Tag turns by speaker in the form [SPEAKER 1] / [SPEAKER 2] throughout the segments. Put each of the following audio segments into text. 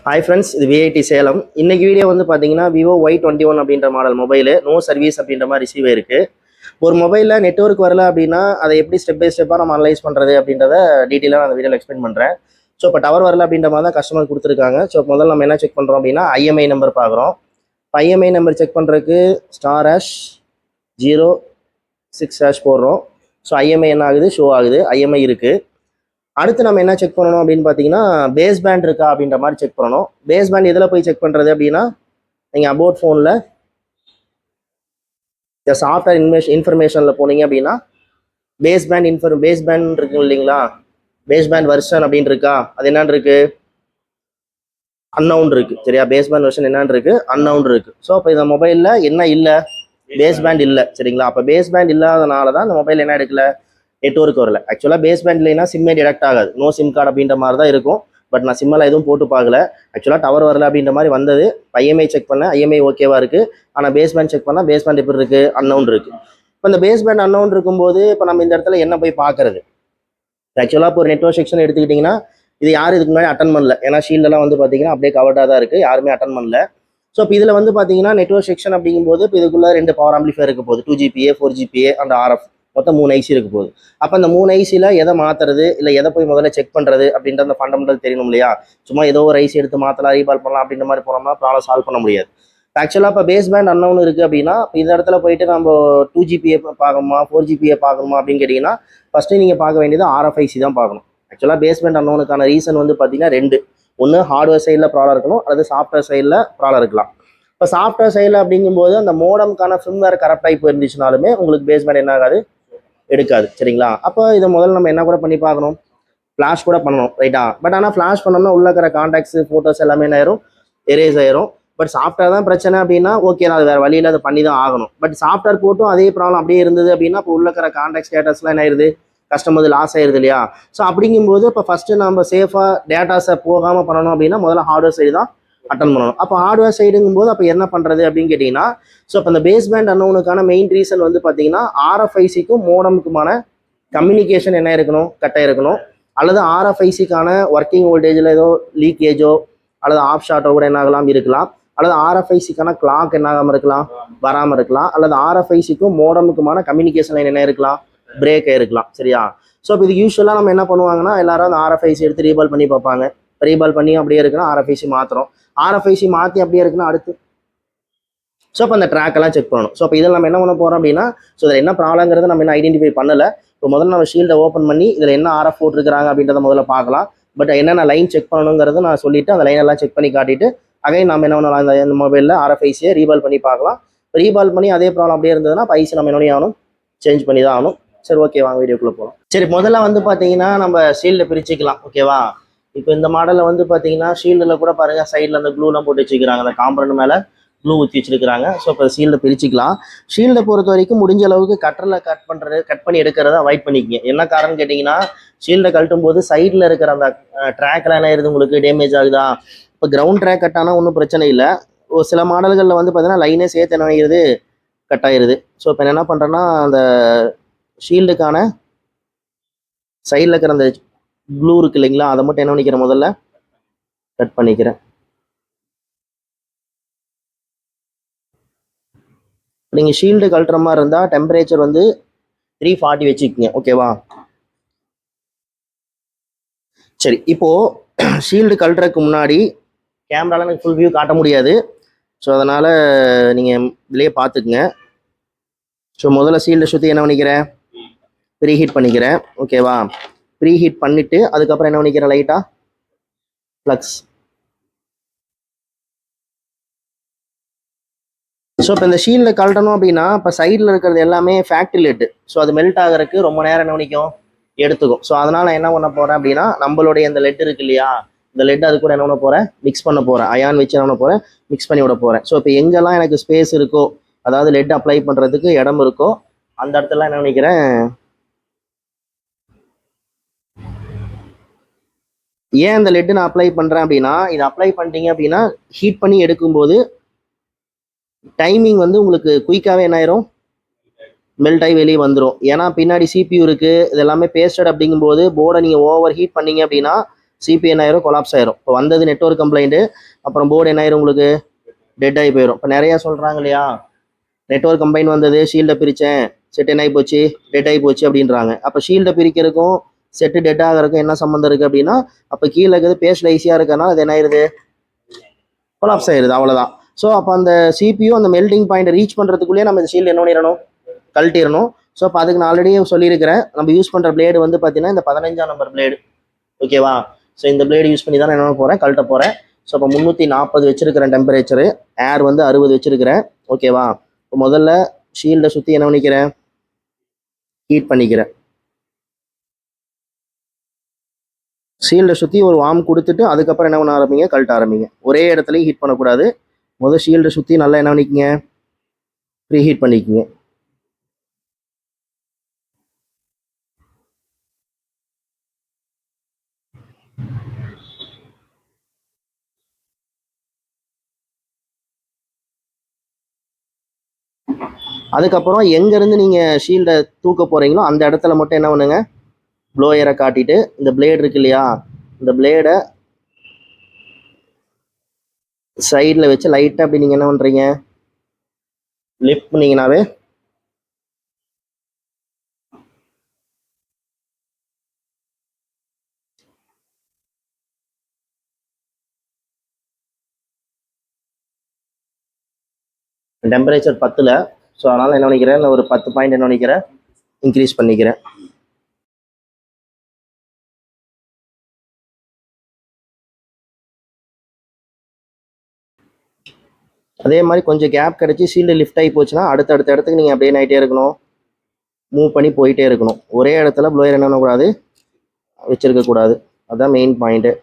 [SPEAKER 1] Hi friends, இது VIT Salem. இன்னைக்கு video வந்து பார்த்தீங்கன்னா விவோ Y21 அப்படின்ற மாடல் மொபைலு நோ சர்வீஸ் அப்படின்ற மாதிரி ரிசீவ் ஆயிருக்கு. ஒரு மொபைலில் நெட்வொர்க் வரல அப்படின்னா அதை எப்படி ஸ்டெப் பை ஸ்டெப்பாக நம்ம அனலைஸ் பண்ணுறது அப்படின்றத டீட்டெயிலாக அந்த வீடியோவில் எக்ஸ்பிளைன் பண்ணுறேன். ஸோ இப்போ டவர் வரல அப்படின்ற மாதிரி தான் கஸ்டமர் கொடுத்துருக்காங்க. ஸோ முதல்ல நம்ம என்ன செக் பண்ணுறோம் அப்படின்னா ஐஎம்ஐ நம்பர் பார்க்குறோம். ஐஎம்ஐ நம்பர் செக் பண்ணுறதுக்கு *#06# போடுறோம். ஸோ ஐஎம்ஐ என்ன ஆகுது, ஷோ ஆகுது, ஐஎம்ஐ இருக்குது. அடுத்து நம்ம என்ன செக் பண்ணணும் அப்படின்னு பார்த்தீங்கன்னா பேஸ் பேண்ட் இருக்கா அப்படின்ற மாதிரி செக் பண்ணணும். பேஸ் பேண்ட் எதில் போய் செக் பண்ணுறது அப்படின்னா நீங்கள் அபவுட் ஃபோனில் இந்த சாஃப்ட்வேர் இன்ஃபர்மேஷனில் போனீங்க அப்படின்னா பேஸ் பேண்ட் இருக்கு இல்லைங்களா, பேஸ் பேண்ட் வெர்ஷன் அப்படின்னு இருக்கா, அது என்னன்னு இருக்கு, அன்னவுன் இருக்கு. சரியா, பேஸ் பேண்ட் வெர்ஷன் என்னன்னு இருக்கு, அன்னவுன் இருக்கு. ஸோ அப்போ இந்த மொபைலில் என்ன இல்லை, பேஸ் பேண்ட் இல்லை. சரிங்களா, அப்போ பேஸ் பேண்ட் இல்லாதனால தான் இந்த மொபைல் என்ன எடுக்கல, நெட்வொர்க் வரல. ஆக்சுவலாக பேஸ் பேண்ட் இல்லைன்னா சிம்மே டிடெக்ட் ஆகாது, நோ சிம் கார்டு அப்படின்ற மாதிரி தான் இருக்கும். பட் நான் சிம்மெல்லாம் எதுவும் போட்டு பார்க்கல. ஆக்சுவலாக டவர் வரல அப்படின்ற மாதிரி வந்தது. ஐஎம்ஐ செக் பண்ணேன், ஐஎம்ஐ ஓகேவா இருக்குது. ஆனால் பேஸ் பேண்ட் செக் பண்ணால் பேஸ் பேண்ட் எப்படி இருக்குது, அன்னவுன் இருக்குது. இப்போ இந்த பேஸ் பேண்ட் அன்னவுன் இருக்கும்போது இப்போ நம்ம இந்த இடத்துல என்ன போய் பார்க்கறது. ஆக்சுவலாக இப்போ ஒரு நெட்வொர்க் செக்ஷன் எடுத்துக்கிட்டிங்கன்னா இது யாரும் இதுக்கு முன்னாடி அட்டன் பண்ணல. ஏன்னா ஷீல்டெல்லாம் வந்து பார்த்தீங்கன்னா அப்படியே கவர்டாக தான் இருக்குது, யாருமே அட்டன் பண்ணல. ஸோ இப்போ இதில் வந்து பார்த்தீங்கன்னா நெட்வொர்க் செக்ஷன் அப்படிங்கும்போது இப்போ இதுக்குள்ளே 2 பவர் ஆம்பிளிஃபையர் இருக்க போகுது, 2GPA 4GPA அண்ட் RF, மொத்தம் 3 ஐசி இருக்க போகுது. அப்போ அந்த 3 ஐசியில் எதை மாற்றுறது இல்லை எதை போய் முதல்ல செக் பண்ணுறது அப்படின்ற அந்த ஃபண்டமெண்டல் தெரியணும் இல்லையா. சும்மா ஏதோ ஒரு ஐசி எடுத்து மாற்றலாம், ரீபால் பண்ணலாம் அப்படின்ற மாதிரி போனோம்னா ப்ராப்ளம் சால்வ் பண்ண முடியாது. ஆக்சுவலாக இப்போ பேஸ் பேண்ட் அன்னவுன் இருக்குது அப்படின்னா இந்த இடத்துல போயிட்டு நம்ம 2GPA பார்க்கணுமா 4GPA பார்க்கணுமா அப்படின்னு கேட்டிங்கன்னா ஃபஸ்ட்டு நீங்கள் பார்க்க வேண்டியது RFIC தான் பார்க்கணும். ஆக்சுவலாக பேஸ் பேண்ட் அன்னவுனுக்கான ரீசன் வந்து பார்த்தீங்கன்னா 2, ஒன்று ஹார்ட்வேர் சைடில் ப்ராப்ளம் இருக்கணும், அல்லது சாஃப்ட்வேர் சைடில் ப்ராப்ளம் இருக்கலாம். இப்போ சாஃப்ட்வேர் சைடில் அப்படிங்கும்போது அந்த மோடம்கான ஃபிர்ம்வேர் கரெக்டாக இப்போ இருந்துச்சுனாலுமே உங்களுக்கு பேஸ் பேண்ட் என்ன ஆகாது, எடுக்காது. சரிங்களா, அப்போ இதை முதல்ல நம்ம என்ன கூட பண்ணி பார்க்கணும், ஃப்ளாஷ் கூட பண்ணணும், ரைட்டா. பட் ஆனால் ஃப்ளாஷ் பண்ணோம்னா உள்ள இருக்கிற கான்டாக்ட்ஸ் ஃபோட்டோஸ் எல்லாமே என்ன ஆயிரும், எரேஸ் ஆயிரும். பட் சாஃப்ட்வேர் தான் பிரச்சனை அப்படின்னா ஓகே, நான் அது வேறு வழியில் அதை பண்ணி தான் ஆகணும். பட் சாஃப்ட்வேர் போட்டும் அதே ப்ராப்ளம் அப்படியே இருந்தது அப்படின்னா இப்போ உள்ள இருக்கிற கான்டாக்ட் ஸ்டேட்டஸ்லாம் என்ன ஆயிருது, கஸ்டமர் லாஸ் ஆயிருது இல்லையா. ஸோ அப்படிங்கும்போது இப்போ ஃபஸ்ட்டு நம்ம சேஃபாக டேட்டாஸை போகாமல் பண்ணணும் அப்படின்னா முதல்ல ஹார்ட்வேர் சைடு தான் அட்டன் பண்ணணும். அப்போ ஹார்ட்வேர் சைடுங்கும் போது அப்போ என்ன பண்ணுறது அப்படின்னு கேட்டிங்கன்னா ஸோ இப்போ இந்த பேஸ் பேண்ட் அன்னவுனுக்கான மெயின் ரீசன் வந்து பார்த்தீங்கன்னா RFICக்கும் மோடமுக்குமான கம்யூனிகேஷன் என்ன இருக்கணும், கட்டாக இருக்கணும். அல்லது RFICக்கான ஒர்க்கிங் வோல்டேஜில் ஏதோ லீக்கேஜோ அல்லது ஆஃப் ஷார்ட்டோ கூட என்ன ஆகலாம் இருக்கலாம். அல்லது RFICக்கான கிளாக் என்ன ஆகாமல் இருக்கலாம், வராமல் இருக்கலாம். அல்லது RFICக்கும் மோடமுக்குமான கம்யூனிகேஷன் லைன் என்ன இருக்கலாம், பிரேக் ஆகிருக்கலாம். சரியா, ஸோ இப்போ இது யூஸ்வலாக நம்ம என்ன பண்ணுவாங்கன்னா எல்லாரும் அந்த RFIC எடுத்து ரீபால் பண்ணி பார்ப்பாங்க. ரீபால் பண்ணி அப்படியே இருக்குன்னா RFIC மாற்றுறோம், RFIC மாற்றி அப்படியே இருக்குன்னா அடுத்து ஸோ இப்போ அந்த ட்ராக்கெல்லாம் செக் பண்ணணும். ஸோ இப்போ இதில் நம்ம என்ன பண்ண போகிறோம் அப்படின்னா ஸோ இதில் என்ன ப்ராப்ளங்கிறத நம்ம என்ன ஐடென்டிஃபை பண்ணலை. இப்போ முதல்ல நம்ம ஷீல்டை ஓப்பன் பண்ணி இதில் என்ன RF போட்டிருக்கிறாங்க அப்படின்றத முதல்ல பார்க்கலாம். பட் என்னென்ன லைன் செக் பண்ணணுங்கிறத நான் சொல்லிவிட்டு அந்த லைனெல்லாம் செக் பண்ணி காட்டிட்டு அகைன் நம்ம என்ன பண்ணலாம், இந்த மொபைலில் RFICயை ரீபால் பண்ணி பார்க்கலாம். ரீபால் பண்ணி அதே ப்ராப்ளம் அப்படியே இருந்ததுன்னா இப்போ ஐசி நம்ம என்ன ஆகணும், சேஞ்ச் பண்ணி தான் ஆகணும். சரி, ஓகே, வாங்க வீடியோக்குள்ளே போகலாம். சரி, முதல்ல வந்து பார்த்தீங்கன்னா நம்ம ஷீல்டை பிரிச்சுக்கலாம். ஓகேவா, இப்போ இந்த மாடலில் வந்து பார்த்தீங்கன்னா ஷீல்டில் கூட பாருங்கள் சைடில் அந்த க்ளூலாம் போட்டு வச்சுக்கிறாங்க, அந்த காம்பவுண்ட் மேலே க்ளூ ஊற்றி வச்சுருக்கிறாங்க. ஸோ இப்போ ஷீல்டை பிரிச்சுக்கலாம். ஷீல்டை பொறுத்த வரைக்கும் முடிஞ்ச அளவுக்கு கட்டரில் கட் பண்ணி எடுக்கிறத அவாய்ட் பண்ணிக்கங்க. என்ன காரணம் கேட்டிங்கன்னா ஷீல்டை கழட்டும் போது சைடில் இருக்கிற அந்த ட்ராக்லாம் என்ன ஆயிருது, உங்களுக்கு டேமேஜ் ஆகுதா. இப்போ கிரவுண்ட் ட்ராக் கட் ஆனால் ஒன்றும் பிரச்சனை இல்லை. ஒரு சில மாடல்களில் வந்து பார்த்தீங்கன்னா லைனே சேர்த்து என்ன ஆகிடுது, கட் ஆகிடுது. ஸோ இப்போ என்ன பண்ணுறேன்னா அந்த ஷீல்டுக்கான சைடில் இருக்கிற அந்த க்ளூ இருக்கு இல்லைங்களா, அதை மட்டும் என்ன பண்ணிக்கிறேன், முதல்ல கட் பண்ணிக்கிறேன். நீங்கள் ஷீல்டு கழட்டுற மாதிரி இருந்தால் டெம்பரேச்சர் வந்து 340 வச்சுக்கோங்க. ஓகேவா, சரி. இப்போது ஷீல்டு கழட்டுறதுக்கு முன்னாடி கேமராவில் எனக்கு ஃபுல் வியூ காட்ட முடியாது. ஸோ அதனால் நீங்கள் இதிலேயே பார்த்துக்குங்க. ஸோ முதல்ல ஷீல்டை சுற்றி என்ன பண்ணிக்கிறேன், ப்ரீ ஹீட் பண்ணிக்கிறேன். ஓகேவா, ப்ரீ ஹீட் பண்ணிவிட்டு அதுக்கப்புறம் என்ன பண்ணிக்கிறேன், லைட்டாக ஃப்ளக்ஸ். ஸோ இப்போ இந்த ஷீல்டில் கழட்டணும் அப்படின்னா இப்போ சைடில் இருக்கிறது எல்லாமே ஃபேக்ட்ரி லெட்டு. ஸோ அது மெல்ட் ஆகிறதுக்கு ரொம்ப நேரம் என்ன பண்ணிக்கும், எடுத்துக்கும். ஸோ அதனால் நான் என்ன பண்ண போகிறேன் அப்படின்னா நம்மளுடைய இந்த லெட் இருக்கு இல்லையா, இந்த லெட் அது கூட என்ன பண்ண போகிறேன், மிக்ஸ் பண்ண போகிறேன். அயான் வச்சு என்ன பண்ண போகிறேன், மிக்ஸ் பண்ணி விட போகிறேன். ஸோ இப்போ எங்கெல்லாம் எனக்கு ஸ்பேஸ் இருக்கோ, அதாவது லெட் அப்ளை பண்ணுறதுக்கு இடம் இருக்கோ அந்த இடத்துல என்ன நினைக்கிறேன், ஏன் இந்த லெட்டு நான் அப்ளை பண்ணுறேன் அப்படின்னா இதை அப்ளை பண்ணிட்டீங்க அப்படின்னா ஹீட் பண்ணி எடுக்கும்போது டைமிங் வந்து உங்களுக்கு குயிக்காகவே என்ன ஆயிரும், மெல்ட் ஆகி வெளியே வந்துடும். ஏன்னா பின்னாடி CPU இருக்குது, இது எல்லாமே பேஸ்டட் அப்படிங்கும்போது போர்டை நீங்கள் ஓவர் ஹீட் பண்ணீங்க அப்படின்னா சிபி என்ன ஆயிரும், கொலாப்ஸ் ஆயிரும். இப்போ வந்தது நெட்வொர்க் கம்ப்ளைண்ட்டு, அப்புறம் போர்டு என்ன ஆயிரும் உங்களுக்கு, டெட் ஆகி போயிடும். இப்போ நிறையா சொல்கிறாங்க இல்லையா, நெட்வொர்க் கம்ப்ளைண்ட் வந்தது, ஷீல்டை பிரித்தேன், செட் என்ன ஆகி போச்சு, டெட் ஆகி போச்சு அப்படின்றாங்க. அப்போ ஷீல்டை பிரிக்கிறதுக்கும் செட்டு டெட் ஆகிறதுக்கும் என்ன சம்மந்தம் இருக்குது அப்படின்னா, அப்போ கீழே இருக்கிறது பேஸ்டில் ஈஸியாக இருக்கிறனால அது என்ன ஆயிடுது, கொலாப்ஸ் ஆயிடுது, அவ்வளோதான். ஸோ அப்போ அந்த சிபியூ அந்த மெல்டிங் பாயிண்ட் ரீச் பண்ணுறதுக்குள்ளேயே நம்ம இந்த ஷீல்டு என்ன பண்ணிடணும், கழட்டிடணும். ஸோ அப்போ அதுக்கு நான் ஆல்ரெடியே சொல்லியிருக்கிறேன், நம்ம யூஸ் பண்ணுற பிளேடு வந்து பார்த்தீங்கன்னா இந்த 15ஆம் நம்பர் பிளேடு, ஓகேவா. ஸோ இந்த பிளேடு யூஸ் பண்ணி தான் என்ன போகிறேன், கழட்ட போகிறேன். ஸோ இப்போ 340 வச்சிருக்கிறேன் டெம்பரேச்சரு, ஏர் வந்து 60 வச்சிருக்கிறேன், ஓகேவா. இப்போ முதல்ல ஷீல்டை சுற்றி என்ன பண்ணிக்கிறேன், ஹீட் பண்ணிக்கிறேன். ஷீல்டை சுற்றி ஒரு வார்ம் கொடுத்துட்டு அதுக்கப்புறம் என்ன பண்ண ஆரம்பிங்க, கழட்ட ஆரம்பிங்க. ஒரே இடத்துலையும் ஹீட் பண்ணக்கூடாது. முதல் ஷீல்டை சுற்றி நல்லா என்ன பண்ணிக்கங்க, ப்ரீ ஹீட் பண்ணிக்கோங்க. அதுக்கப்புறம் எங்கேருந்து நீங்கள் ஷீல்டை தூக்க போகிறீங்களோ அந்த இடத்துல மட்டும் என்ன பண்ணுங்க, ப்ளோயரை காட்டிட்டு இந்த பிளேடு இருக்கு இல்லையா, இந்த பிளேடை சைடில் வச்சு லைட்டாக அப்படி நீங்கள் என்ன பண்ணுறீங்க, லிஃப்ட் பண்ணிங்கனாவே டெம்பரேச்சர் 10ல். ஸோ அதனால் என்ன பண்ணிக்கிறேன், நான் ஒரு 10 பாயிண்ட் என்ன பண்ணிக்கிறேன், இன்க்ரீஸ் பண்ணிக்கிறேன். அதே மாதிரி கொஞ்சம் கேப் கிடச்சி ஷீல்டு லிஃப்ட் ஆகி போச்சுன்னா அடுத்த இடத்துக்கு நீங்கள் அப்படியே ஆகிட்டே இருக்கணும், மூவ் பண்ணி போயிட்டே இருக்கணும். ஒரே இடத்துல ப்ளோயர் என்ன பண்ணக்கூடாது, வச்சிருக்கக்கூடாது. அதுதான் மெயின் பாயிண்ட்டு.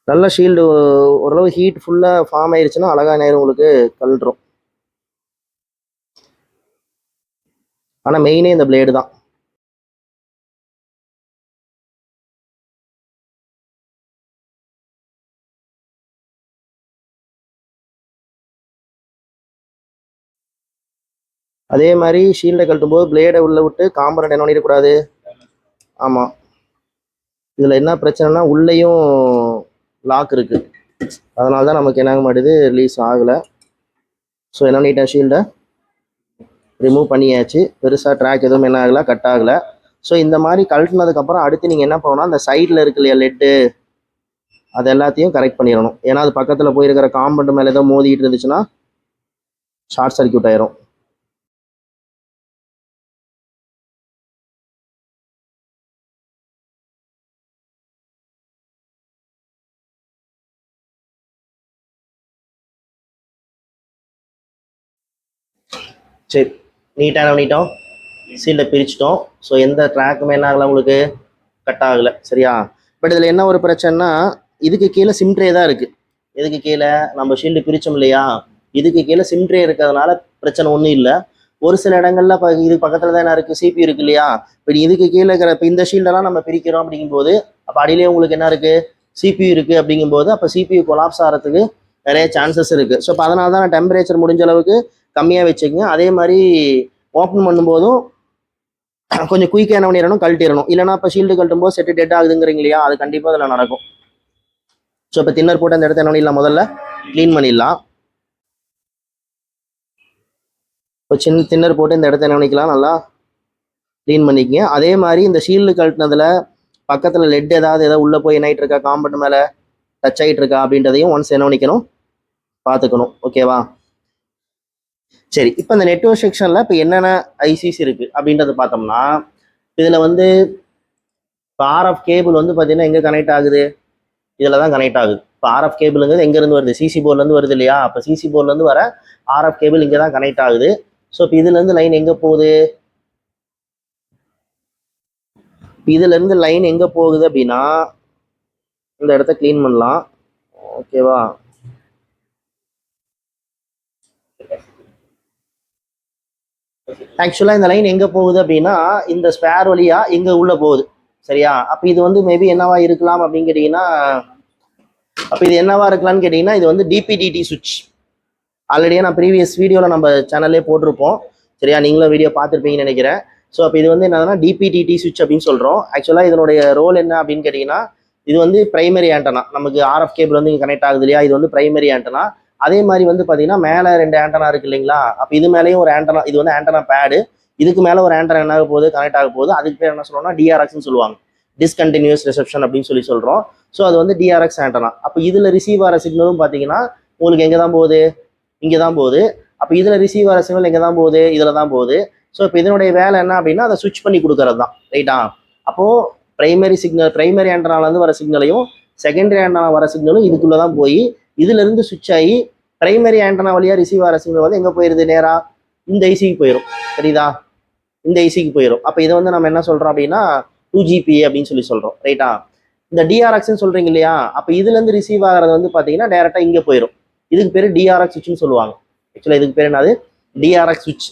[SPEAKER 1] நல்ல ஷீல்டு ஓரளவு ஹீட் ஃபுல்லாக ஃபார்ம் ஆயிடுச்சுன்னா அழகாக நேரம் உங்களுக்கு கழட்டுரும். ஆனால் மெயினே இந்த பிளேடு தான். அதே மாதிரி ஷீல்டை கழட்டும் போது பிளேடை உள்ளே விட்டு காம்பனண்ட் என்ன பண்ணிடக்கூடாது. ஆமாம், இதில் என்ன பிரச்சனைனா உள்ளேயும் லாக் இருக்குது, அதனால தான் நமக்கு என்ன ஆக மாட்டேது, ரிலீஸ் ஆகலை. ஸோ என்ன பண்ணிட்டேன், ஷீல்டை ரிமூவ் பண்ணியாச்சு. பெருசாக ட்ராக் எதுவும் என்ன ஆகலை, கட் ஆகலை. ஸோ இந்த மாதிரி கழட்டினதுக்கப்புறம் அடுத்து நீங்கள் என்ன பண்ணணும்னா அந்த சைடில் இருக்கு இல்லையா லெட்டு, அது எல்லாத்தையும் கரெக்ட் பண்ணிடணும். ஏன்னா அது பக்கத்தில் போயிருக்கிற காம்பவுண்ட் மேலே ஏதோ மோதிட்டு இருந்துச்சுன்னா ஷார்ட் சர்க்கியூட் ஆயிரும். சரி, நீட்டாக என்ன பண்ணிட்டோம், சீல்டை பிரிச்சிட்டோம். ஸோ எந்த ட்ராக்குமே என்ன ஆகலை, உங்களுக்கு கட் ஆகலை, சரியா. பட் இதில் என்ன ஒரு பிரச்சனைனா இதுக்கு கீழே சிம்ட்ரே தான் இருக்குது. இதுக்கு கீழே நம்ம ஷீல்டு பிரித்தோம் இல்லையா, இதுக்கு கீழே சிம்ட்ரே இருக்கிறதுனால பிரச்சனை ஒன்றும் இல்லை. ஒரு சில இடங்கள்ல இப்போ இது பக்கத்தில் தான் என்ன இருக்குது, சிபி இருக்கு இல்லையா. இப்போ இதுக்கு கீழே இருக்கிற இப்போ இந்த ஷீல்டெல்லாம் நம்ம பிரிக்கிறோம் அப்படிங்கும்போது அப்போ அடியிலே உங்களுக்கு என்ன இருக்குது, சிபியூ இருக்குது. அப்படிங்கும்போது அப்போ சிபியூ கொலாப்ஸ் ஆகிறதுக்கு நிறைய சான்சஸ் இருக்குது. ஸோ இப்போ அதனால தான் டெம்பரேச்சர் முடிஞ்ச அளவுக்கு கம்மியாக வச்சுக்கோங்க. அதே மாதிரி ஓப்பன் பண்ணும்போதும் கொஞ்சம் குயிக்காக என்ன பண்ணிடணும், கழட்டிடணும். இல்லைனா இப்போ ஷீல்டு கழட்டும் போது செட்டு டெட் ஆகுதுங்கிறீங்க இல்லையா, அது கண்டிப்பாக அதில் நடக்கும். ஸோ இப்போ தின்னர் போட்டு அந்த இடத்த என்ன பண்ணிடலாம், முதல்ல க்ளீன் பண்ணிடலாம். இப்போ சின்ன தின்னர் போட்டு இந்த இடத்த என்ன பண்ணிக்கலாம், நல்லா க்ளீன் பண்ணிக்கங்க. அதே மாதிரி இந்த ஷீல்டு கழட்டினதில் பக்கத்தில் லெட் ஏதாவது உள்ளே போய் என்ன ஆகிட்டு இருக்கா, காம்பவுண்ட் மேலே டச் ஆகிட்டு இருக்கா அப்படின்றதையும் ஒன்ஸ் என்ன பண்ணிக்கணும், பார்த்துக்கணும், ஓகேவா. சரி, இப்போ இந்த நெட்வொர்க் செக்ஷனில் இப்போ என்னென்ன ஐசிஸ் இருக்குது அப்படின்றத பார்த்தோம்னா இதில் வந்து இப்போ ஆர்எஃப் கேபிள் வந்து பார்த்தீங்கன்னா எங்கே கனெக்ட் ஆகுது, இதில் தான் கனெக்ட் ஆகுது. இப்போ ஆர்எஃப் கேபிளுங்கிறது எங்கேருந்து வருது, சிசி போர்ட்லேருந்து வருது இல்லையா. அப்போ சிசி போர்ட்லேருந்து வர ஆர்எஃப் கேபிள் இங்கே தான் கனெக்ட் ஆகுது. ஸோ இப்போ இதுலேருந்து லைன் எங்கே போகுது, இதுலேருந்து லைன் எங்கே போகுது அப்படின்னா இந்த இடத்த க்ளீன் பண்ணலாம், ஓகேவா. ஆக்சுவலாக இந்த லைன் எங்கே போகுது அப்படின்னா இந்த ஸ்பேர் வழியாக இங்கே உள்ளே போகுது, சரியா. அப்போ இது வந்து மேபி என்னவா இருக்கலாம் அப்படின்னு கேட்டிங்கன்னா, அப்போ இது என்னவா இருக்கலாம்னு கேட்டிங்கன்னா இது வந்து டிபிடிடி சுவிட்ச். ஆல்ரெடியே நான் ப்ரீவியஸ் வீடியோவில் நம்ம சேனல்லே போட்டிருப்போம். சரியா, நீங்களும் வீடியோ பார்த்துருப்பீங்கன்னு நினைக்கிறேன். ஸோ அப்போ இது வந்து என்னன்னா டிபிடிடி சுவிட்ச் அப்படின்னு சொல்கிறோம். ஆக்சுவலாக இதனுடைய ரோல் என்ன அப்படின்னு கேட்டிங்கன்னா, இது வந்து பிரைமரி ஆண்டனா, நமக்கு ஆர்எஃப் கேபிள் வந்து இங்கே கனெக்ட் ஆகுது இல்லையா, இது வந்து பிரைமரி ஆண்டனா. அதே மாதிரி வந்து பார்த்தீங்கன்னா மேலே 2 ஆண்டனா இருக்கு இல்லைங்களா, அப்போ இது மேலேயும் ஒரு ஆண்டனா, இது வந்து ஆண்டனா பேடு, இதுக்கு மேலே ஒரு ஆண்டனா என்ன ஆக போகுது, கனெக்ட் ஆக போகுது. அதுக்கு பேர் என்ன சொல்லுவோம்னா டிஆர்எக்ஸ்ன்னு சொல்லுவாங்க, டிஸ்கண்டினியூஸ் ரிசெப்ஷன் அப்படின்னு சொல்கிறோம். ஸோ அது வந்து டிஆர்எக்ஸ் ஆண்டனா. அப்போ இதில் ரிசீவ் ஆகிற சிக்னலும் பார்த்தீங்கன்னா உங்களுக்கு எங்கே தான் போகுது, இங்கே தான் போகுது. அப்போ இதில் ரிசீவ் ஆகிற சிக்னல் எங்கே தான் போகுது, இதில் தான் போகுது. ஸோ இப்போ இதனுடைய வேலை என்ன அப்படின்னா அதை சுவிட்ச் பண்ணி கொடுக்கறது தான், ரைட்டா. அப்போது பிரைமரி சிக்னல், பிரைமரி ஆண்டனாலேருந்து வர சிக்னலையும் செகண்டரி ஆண்டனா வர சிக்னலும் இதுக்குள்ளே தான் போய் இதுலேருந்து சுவிட்ச் ஆகி பிரைமரி ஆண்டனா வழியாக ரிசீவ் ஆகிற சிக்னல் வந்து எங்கே போயிடுது, நேராக இந்த ஐசிக்கு போயிடும். சரிதா, இந்த ஐசிக்கு போயிடும். அப்போ இதை வந்து நம்ம என்ன சொல்கிறோம் அப்படின்னா 2GPA அப்படின்னு சொல்கிறோம், ரைட்டா. இந்த டிஆர்எக்ஸ்ன்னு சொல்கிறீங்க இல்லையா, அப்போ இதுலேருந்து ரிசீவ் ஆகிறது வந்து பார்த்தீங்கன்னா டேரெக்டாக இங்கே போயிடும். இதுக்கு பேர் டிஆர்எக்ஸ் சுவிட்ச்னு சொல்லுவாங்க. ஆக்சுவலாக இதுக்கு பேர் என்னது, டிஆர்எக்ஸ் சுவிட்ச்.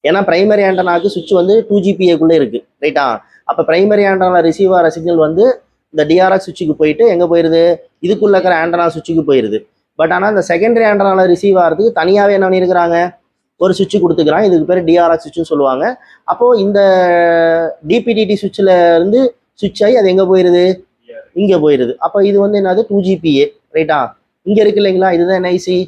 [SPEAKER 1] ஏன்னா பிரைமரி ஆண்டனாக்கு சுவிட்ச் வந்து 2GPAக்குள்ளே இருக்குது, ரைட்டா. அப்போ பிரைமரி ஆண்டனாவில் ரிசீவ் ஆகிற சிக்னல் வந்து இந்த டிஆர்எக்ஸ் சுவிட்சுக்கு போயிட்டு எங்கே போயிடுது, இதுக்குள்ள இருக்கிற ஆண்டனா சுவிட்சுக்கு போயிடுது. பட் ஆனால் இந்த செகண்டரி ஆண்டனாவில் ரிசீவ் ஆகிறதுக்கு தனியாகவே என்ன பண்ணியிருக்கிறாங்க, ஒரு சுவிட்ச் கொடுத்துக்கிறாங்க. இதுக்கு பேர் டிஆர்எக்ஸ் சுவிட்ச்னு சொல்லுவாங்க. அப்போது இந்த டிபிடிடி சுவிட்சில் இருந்து சுவிட்ச் ஆகி அது எங்கே போயிடுது, இங்கே போயிடுது. அப்போ இது வந்து என்னது 2GPA, ரைட்டா. இங்கே இருக்கு இல்லைங்களா, இதுதான் என்ஐசி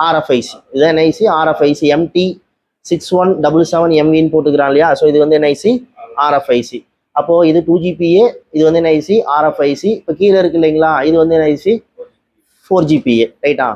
[SPEAKER 1] ஆர்எஃப்ஐசி, இதுதான் என்ஐசி ஆர்எஃப்ஐசி MT6177MVன்னு போட்டுக்கிறான் இல்லையா. ஸோ இது வந்து என்ஐசி ஆர்எஃப்ஐசி. அப்போது இது 2GPA, இது வந்து என்ஐசி ஆர்எஃப்ஐசி. இப்போ கீழே இருக்கு இல்லைங்களா, இது வந்து என்ஐசி 4GPA, ரைட்டா.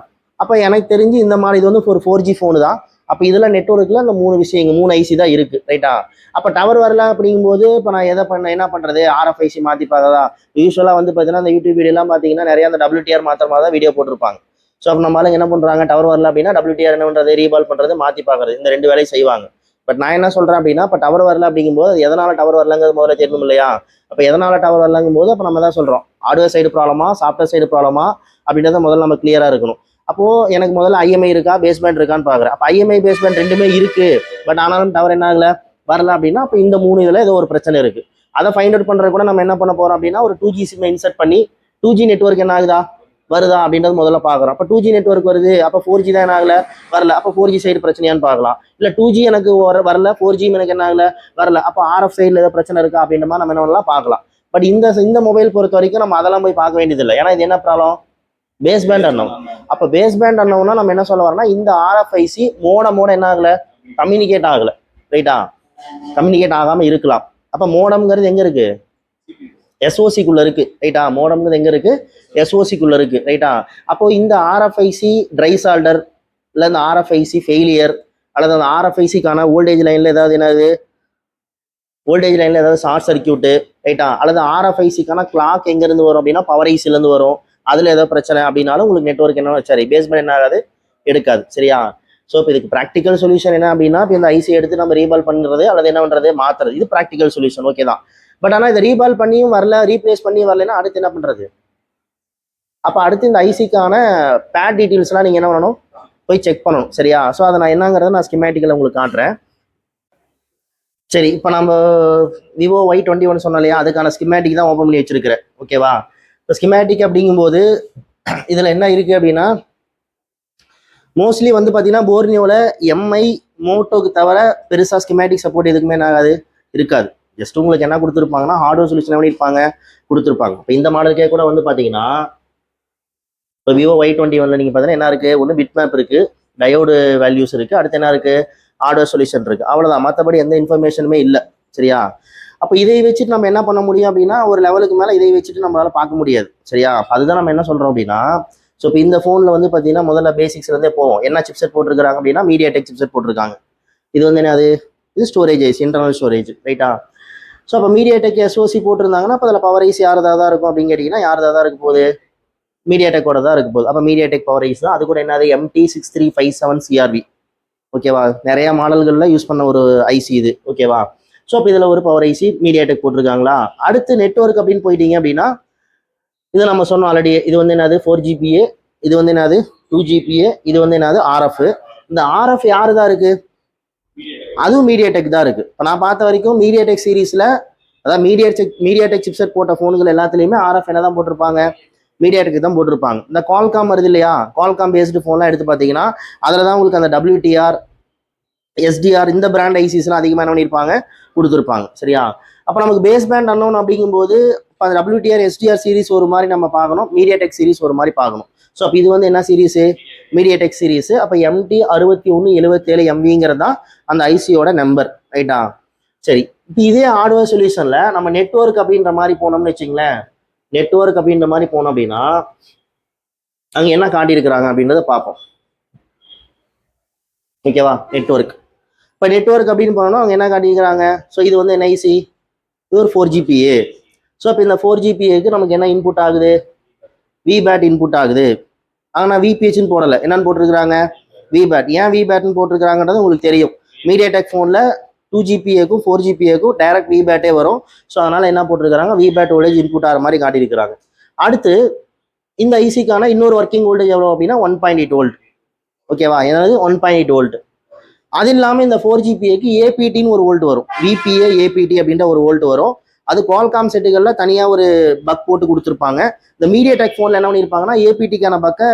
[SPEAKER 1] அப்போ எனக்கு தெரிஞ்சு இந்த மாதிரி இது வந்து ஒரு 4G ஃபோனு தான். அப்போ இதில் நெட்ஒர்க்கில் அந்த 3 விஷயங்கள் 3 ஐசி தான் இருக்குது, ரைட்டா. அப்போ டவர் வரல அப்படிங்கும்போது இப்போ நான் என்ன பண்ணுறது, ஆர்எஃப்ஐசி மாற்றி பார்க்கறதா. யூஸ்வலாக வந்து பார்த்தீங்கன்னா அந்த யூடியூப் வீடியோலாம் பார்த்தீங்கன்னா நிறைய அந்த WTR மாத்திர மாதிரி தான் வீடியோ போட்டிருப்பாங்க. ஸோ அப்போ நம்மளால என்ன பண்ணுறாங்க, டவர் வரல அப்படின்னா WTR என்ன பண்ணுறது, ரீபால் பண்ணுறது, மாற்றி பார்க்குறது, இந்த 2 வேலையும் செய்வாங்க. பட் நான் என்ன சொல்கிறேன் அப்படின்னா, இப்போ டவர் வரல அப்படிங்கும்போது எதனால் டவர் வரலங்கிறது முதல்ல தெரியணும் இல்லையா. அப்போ எதனால் டவர் வரலங்கும் போது அப்போ நம்ம தான் சொல்கிறோம், ஹார்ட்வேர் சைடு ப்ராப்ளமா சாஃப்ட்வேர் சைடு ப்ராப்ளமா அப்படின்றத முதல்ல நம்ம கிளியராக இருக்கணும். அப்போது எனக்கு முதல்ல IMI இருக்கா பேஸ்பேண்ட் இருக்கான்னு பார்க்குறேன். அப்போ IMI பேஸ்பேண்ட் ரெண்டுமே இருக்குது, பட் ஆனாலும் டவர் என்ன ஆகலை, வரல அப்படின்னா அப்போ இந்த 3 இதில் ஏதோ ஒரு பிரச்சனை இருக்குது. அதை ஃபைண்ட் அவுட் பண்ணுறது கூட நம்ம என்ன பண்ண போகிறோம் அப்படின்னா ஒரு 2G சிம்மை இன்சர்ட் பண்ணி 2G நெட்ஒர்க் என்ன ஆகுதா, வருதா அப்படின்றது முதல்ல பார்க்குறோம். அப்போ 2G நெட்ஒர்க் வருது, அப்போ 4G தான் என்ன ஆகலை, வரல. அப்போ 4G சைடு பிரச்சனையான்னு பார்க்கலாம். இல்லை 2G எனக்கு வரல, 4G எனக்கு என்ன ஆகலை, வரல. அப்போ RF சைடில் ஏதோ பிரச்சனை இருக்கா அப்படின்ற மாதிரி நம்ம என்ன பண்ணலாம் பார்க்கலாம். பட் இந்த மொபைல் பொறுத்த வரைக்கும் நம்ம அதெல்லாம் போய் பார்க்க வேண்டியதில்லை. ஏன்னா இது என்ன ப்ராப்ளம், பேஸ்பேண்ட் அன்னோன். அப்போ பேஸ்பேண்ட் அன்னோன்னா நம்ம என்ன சொல்ல வரோம்னா இந்த RFIC மோட என்ன ஆகலை, கம்யூனிகேட் ஆகலை, ரைட்டா. கம்யூனிகேட் ஆகாமல் இருக்கலாம். அப்போ மோடம்ங்கிறது எங்கே இருக்குது, SOCக்குள்ளே இருக்குது, ரைட்டா. மோடம்ங்கிறது எங்கே இருக்குது, SOCக்குள்ளே இருக்குது, ரைட்டா. அப்போது இந்த RFIC ட்ரை சால்டர் இல்லை இந்த RFIC ஃபெயிலியர் அல்லது அந்த RFICக்கான வோல்டேஜ் லைனில் ஏதாவது என்னது, வோல்டேஜ் லைனில் ஏதாவது ஷார்ட் சர்க்கியூட்டு, ரைட்டா. அல்லது RFICக்கான கிளாக் எங்கேருந்து வரும் அப்படின்னா பவர் ஐசிலேருந்து வரும், அதில் ஏதோ பிரச்சனை அப்படின்னாலும் உங்களுக்கு நெட்ஒர்க் என்ன சரி பேஸ்பேண்ட் என்ன ஆகாது, எடுக்காது, சரியா. ஸோ இப்போ இதுக்கு ப்ராக்டிக்கல் சொல்யூஷன் என்ன அப்படின்னா இப்போ இந்த ஐசி எடுத்து நம்ம ரீபால் பண்ணுறது அல்லது என்ன பண்ணுறது மாற்றுறது, இது ப்ராக்டிக்கல் சொல்யூஷன், ஓகே தான். பட் ஆனால் இதை ரீபால் பண்ணியும் வரல, ரீப்ளேஸ் பண்ணியும் வரலன்னா அடுத்து என்ன பண்ணுறது. அப்போ அடுத்து இந்த ஐசிக்கான பேட் டீட்டெயில்ஸ்லாம் நீங்கள் என்ன பண்ணணும், போய் செக் பண்ணணும், சரியா. ஸோ அதை நான் என்னங்கிறத நான் ஸ்கிமேட்டிக்கில் உங்களுக்கு காட்டுறேன். சரி, இப்போ நம்ம விவோ Y21 சொன்னோம் இல்லையா, அதுக்கான ஸ்கிமேட்டிக் தான் ஓப்பன் பண்ணி வச்சிருக்கிறேன், ஓகேவா. இப்போ ஸ்கிமேட்டிக் அப்படிங்கும்போது இதில் என்ன இருக்குது அப்படின்னா மோஸ்ட்லி வந்து பார்த்தீங்கன்னா போர்னியோவில் MI மோட்டோக்கு தவிர பெருசாக ஸ்கிமேட்டிக் சப்போர்ட் எதுக்குமே என்ன ஆகாது, இருக்காது. ஜஸ்ட் உங்களுக்கு என்ன கொடுத்துருப்பாங்கன்னா ஹார்ட்வேர் சொல்யூஷன் பண்ணியிருப்பாங்க, கொடுத்துருப்பாங்க. இப்போ இந்த மாடலுக்கே கூட வந்து பார்த்தீங்கன்னா இப்போ விவோ Y21 நீங்கள் பார்த்தீங்கன்னா என்ன இருக்குது, ஒன்று பிட் மேப் இருக்குது, டயோடு வேல்யூஸ் இருக்குது, அடுத்து என்ன இருக்குது, ஹார்ட்வேர் சொல்யூஷன் இருக்குது, அவ்வளோதான். மற்றபடி எந்த இன்ஃபர்மேஷனுமே இல்லை, சரியா. அப்போ இதை வச்சுட்டு நம்ம என்ன பண்ண முடியும் அப்படின்னா ஒரு லெவலுக்கு மேலே இதை வச்சுட்டு நம்மளால பார்க்க முடியாது, சரியா. அதுதான் நம்ம என்ன சொல்கிறோம் அப்படின்னா ஸோ இப்போ இந்த ஃபோனில் வந்து பார்த்தீங்கன்னா முதல்ல பேசிக்ஸ்லேருந்தே போவோம். என்ன சிப்செட் போட்டிருக்காங்க அப்படின்னா MediaTek சிப்செட் போட்டிருக்காங்க. இது வந்து என்ன, இது ஸ்டோரேஜ் ஐசி, இன்டர்னல் ஸ்டோரேஜ், ரைட்டா. ஸோ அப்போ MediaTek SoC போட்டிருந்தாங்கன்னா அப்போ அதில் பவர் ஐசி யாரதாக தான் இருக்கும் அப்படின்னு கேட்டிங்கன்னா யாரதாக தான் இருக்க போகுது, MediaTekோட தான் இருக்க போகுது. அப்போ MediaTek பவர் ஐசி தான். அது கூட என்னது MT6357 CRV, ஓகேவா. நிறைய மாடல்களில் யூஸ் பண்ண ஒரு ஐசி இது, ஓகேவா. ஸோ அப்போ இதில் ஒரு பவர் ஐசி MediaTek போட்டிருக்காங்களா. அடுத்து நெட்ஒர்க் அப்படின்னு போயிட்டீங்க அப்படின்னா இது நம்ம சொன்னோம் ஆல்ரெடி, இது வந்து என்னது 4GPA, இது வந்து என்னது 2GPA, இது வந்து என்னது RF. இந்த RF யாரு தான் இருக்கு, அதுவும் MediaTek தான் இருக்கு. இப்போ நான் பார்த்த வரைக்கும் MediaTek சீரீஸ்ல அதாவது MediaTek சிப்செட் போட்ட ஃபோன்கள் எல்லாத்துலேயுமே RF என்ன தான் போட்டிருப்பாங்க, MediaTek தான் போட்டிருப்பாங்க. இந்த Qualcomm வருது இல்லையா, Qualcomm பேஸ்டு ஃபோன்லாம் எடுத்து பார்த்தீங்கன்னா அதில் தான் உங்களுக்கு அந்த WTR எஸ்டிஆர் இந்த பிராண்ட் ஐசிஸ்லாம் அதிகமாக என்ன பண்ணியிருப்பாங்க, கொடுத்துருப்பாங்க. சரியா? அப்போ நமக்கு பேஸ் பேண்ட் அன்னோன் அப்படிங்கும்போது இப்போ அந்த WTR எஸ்டிஆர் சீரிஸ் ஒரு மாதிரி நம்ம பார்க்கணும், மீடியாடெக் சீரிஸ் ஒரு மாதிரி பார்க்கணும். ஸோ அப்போ இது வந்து என்ன சீரிஸு, மீடியாடெக் சீரிஸ். அப்போ MT6177MVங்கிறது தான் அந்த ஐசியோட நம்பர். ரைட்டா? சரி, இப்போ இதே ஹார்ட்வேர் சொல்யூஷனில் நம்ம நெட்வொர்க் அப்படின்ற மாதிரி போனோம்னு வச்சுங்களேன், நெட்வொர்க் அப்படின்ற மாதிரி போனோம் அப்படின்னா அங்கே என்ன காட்டியிருக்கிறாங்க அப்படின்றத பார்ப்போம். ஓகேவா? நெட்வொர்க். இப்போ நெட்வொர்க் அப்படின்னு போனோம்னா அவங்க என்ன காட்டியிருக்கிறாங்க, ஸோ இது வந்து NIC, இது ஒரு 4GPA. ஸோ இப்போ இந்த 4GPAக்கு நமக்கு என்ன இன்புட் ஆகுது, VBAT இன்புட் ஆகுது. ஆனால் VPHன்னு போடலை, என்னன்னு போட்டிருக்கிறாங்க, VBAT. ஏன் VBATன்னு போட்டிருக்கிறாங்கன்றது உங்களுக்கு தெரியும். மீடியாடெக் ஃபோனில் 2GPAக்கும் 4GPAக்கும் டைரக்ட் VBATே வரும். ஸோ அதனால் என்ன போட்டிருக்கிறாங்க, VBAT வோல்டேஜ் இன்புட் ஆகிற மாதிரி காட்டியிருக்கிறாங்க. அடுத்து இந்த ஐசிக்கான இன்னொரு ஒர்க்கிங் வோல்டேஜ் எவ்வளோ அப்படின்னா 1.8 வோல்ட். ஓகேவா? ஏதாவது 1.8 வோல்ட். அது இல்லாமல் இந்த 4GPAக்கு APTன்னு ஒரு வோல்ட் வரும், VPA APT அப்படின்ற ஒரு வோல்ட் வரும். அது குவால்காம் செட்டுகளில் தனியாக ஒரு பக் போட்டு கொடுத்துருப்பாங்க. இந்த மீடியாடெக் ஃபோனில் என்ன பண்ணியிருப்பாங்கன்னா APTக்கான பக்கை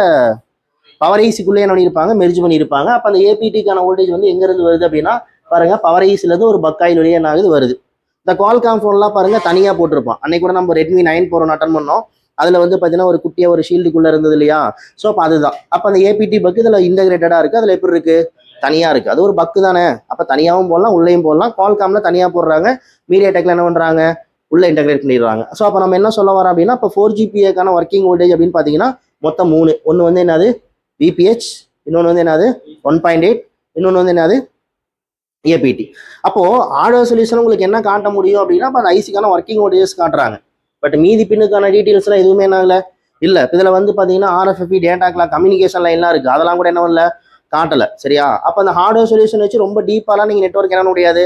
[SPEAKER 1] பவர் ஐசிக்குள்ளே என்ன பண்ணியிருப்பாங்க, மெர்ஜ் பண்ணியிருப்பாங்க. அப்போ அந்த APTக்கான வோல்டேஜ் வந்து எங்கேருந்து வருது அப்படின்னா பாருங்க, பவர் ஐசிலேருந்து ஒரு பக்காயில் வழியே என்ன ஆகுது, வருது. இந்த குவால்காம் ஃபோன்லாம் பாருங்க தனியாக போட்டிருப்பான். அன்னைக்கு கூட நம்ம Redmi 9 Pro அட்டன் பண்ணோம். அதில் வந்து பார்த்தீங்கன்னா ஒரு குட்டியாக ஒரு ஷீல்டுக்குள்ளே இருந்தது இல்லையா? ஸோ அப்போ அதுதான். அப்போ அந்த APT பக்கு இதில் இன்டகிரேட்டடாக இருக்குது. அதில் எப்படி இருக்குது, தனியாக இருக்குது. அது ஒரு பக்கு தானே. அப்போ தனியாகவும் போடலாம், உள்ளேயும் போடலாம். குவால்காமில் தனியாக போடுறாங்க, மீடியாடெக்கில் என்ன பண்ணுறாங்க, உள்ளே இன்டகிரேட் பண்ணிடுறாங்க. ஸோ அப்போ நம்ம என்ன சொல்ல வரோம் அப்படின்னா, இப்போ 4GPAக்கான ஒர்க்கிங் வோல்டேஜ் அப்படின்னு பார்த்தீங்கன்னா மொத்தம் 3. ஒன்று வந்து என்னது, VPH, இன்னொன்று வந்து என்னது 1.8, இன்னொன்று வந்து என்னது APT. அப்போது ஹார்ட்வேர் சொல்யூஷன் உங்களுக்கு என்ன காட்ட முடியும் அப்படின்னா இப்போ அந்த ஐசிக்கான ஒர்க்கிங் வோல்டேஜஸ் காட்டுறாங்க. பட் மீதி பின்னுக்கான டீட்டெயில்ஸ்லாம் எதுவுமே என்ன ஆகலை, இல்லை. இதில் வந்து பார்த்தீங்கன்னா RFFP டேட்டாக்கெலாம் கம்யூனிகேஷன் லைன்லாம் இருக்குது, அதெல்லாம் கூட என்ன இல்லை, காட்டலை. சரியா? அப்போ அந்த ஹார்ட்வேர் சொல்யூஷன் வச்சு ரொம்ப டீப்பாலாம் நீங்கள் நெட்வொர்க் என்ன முடியாது,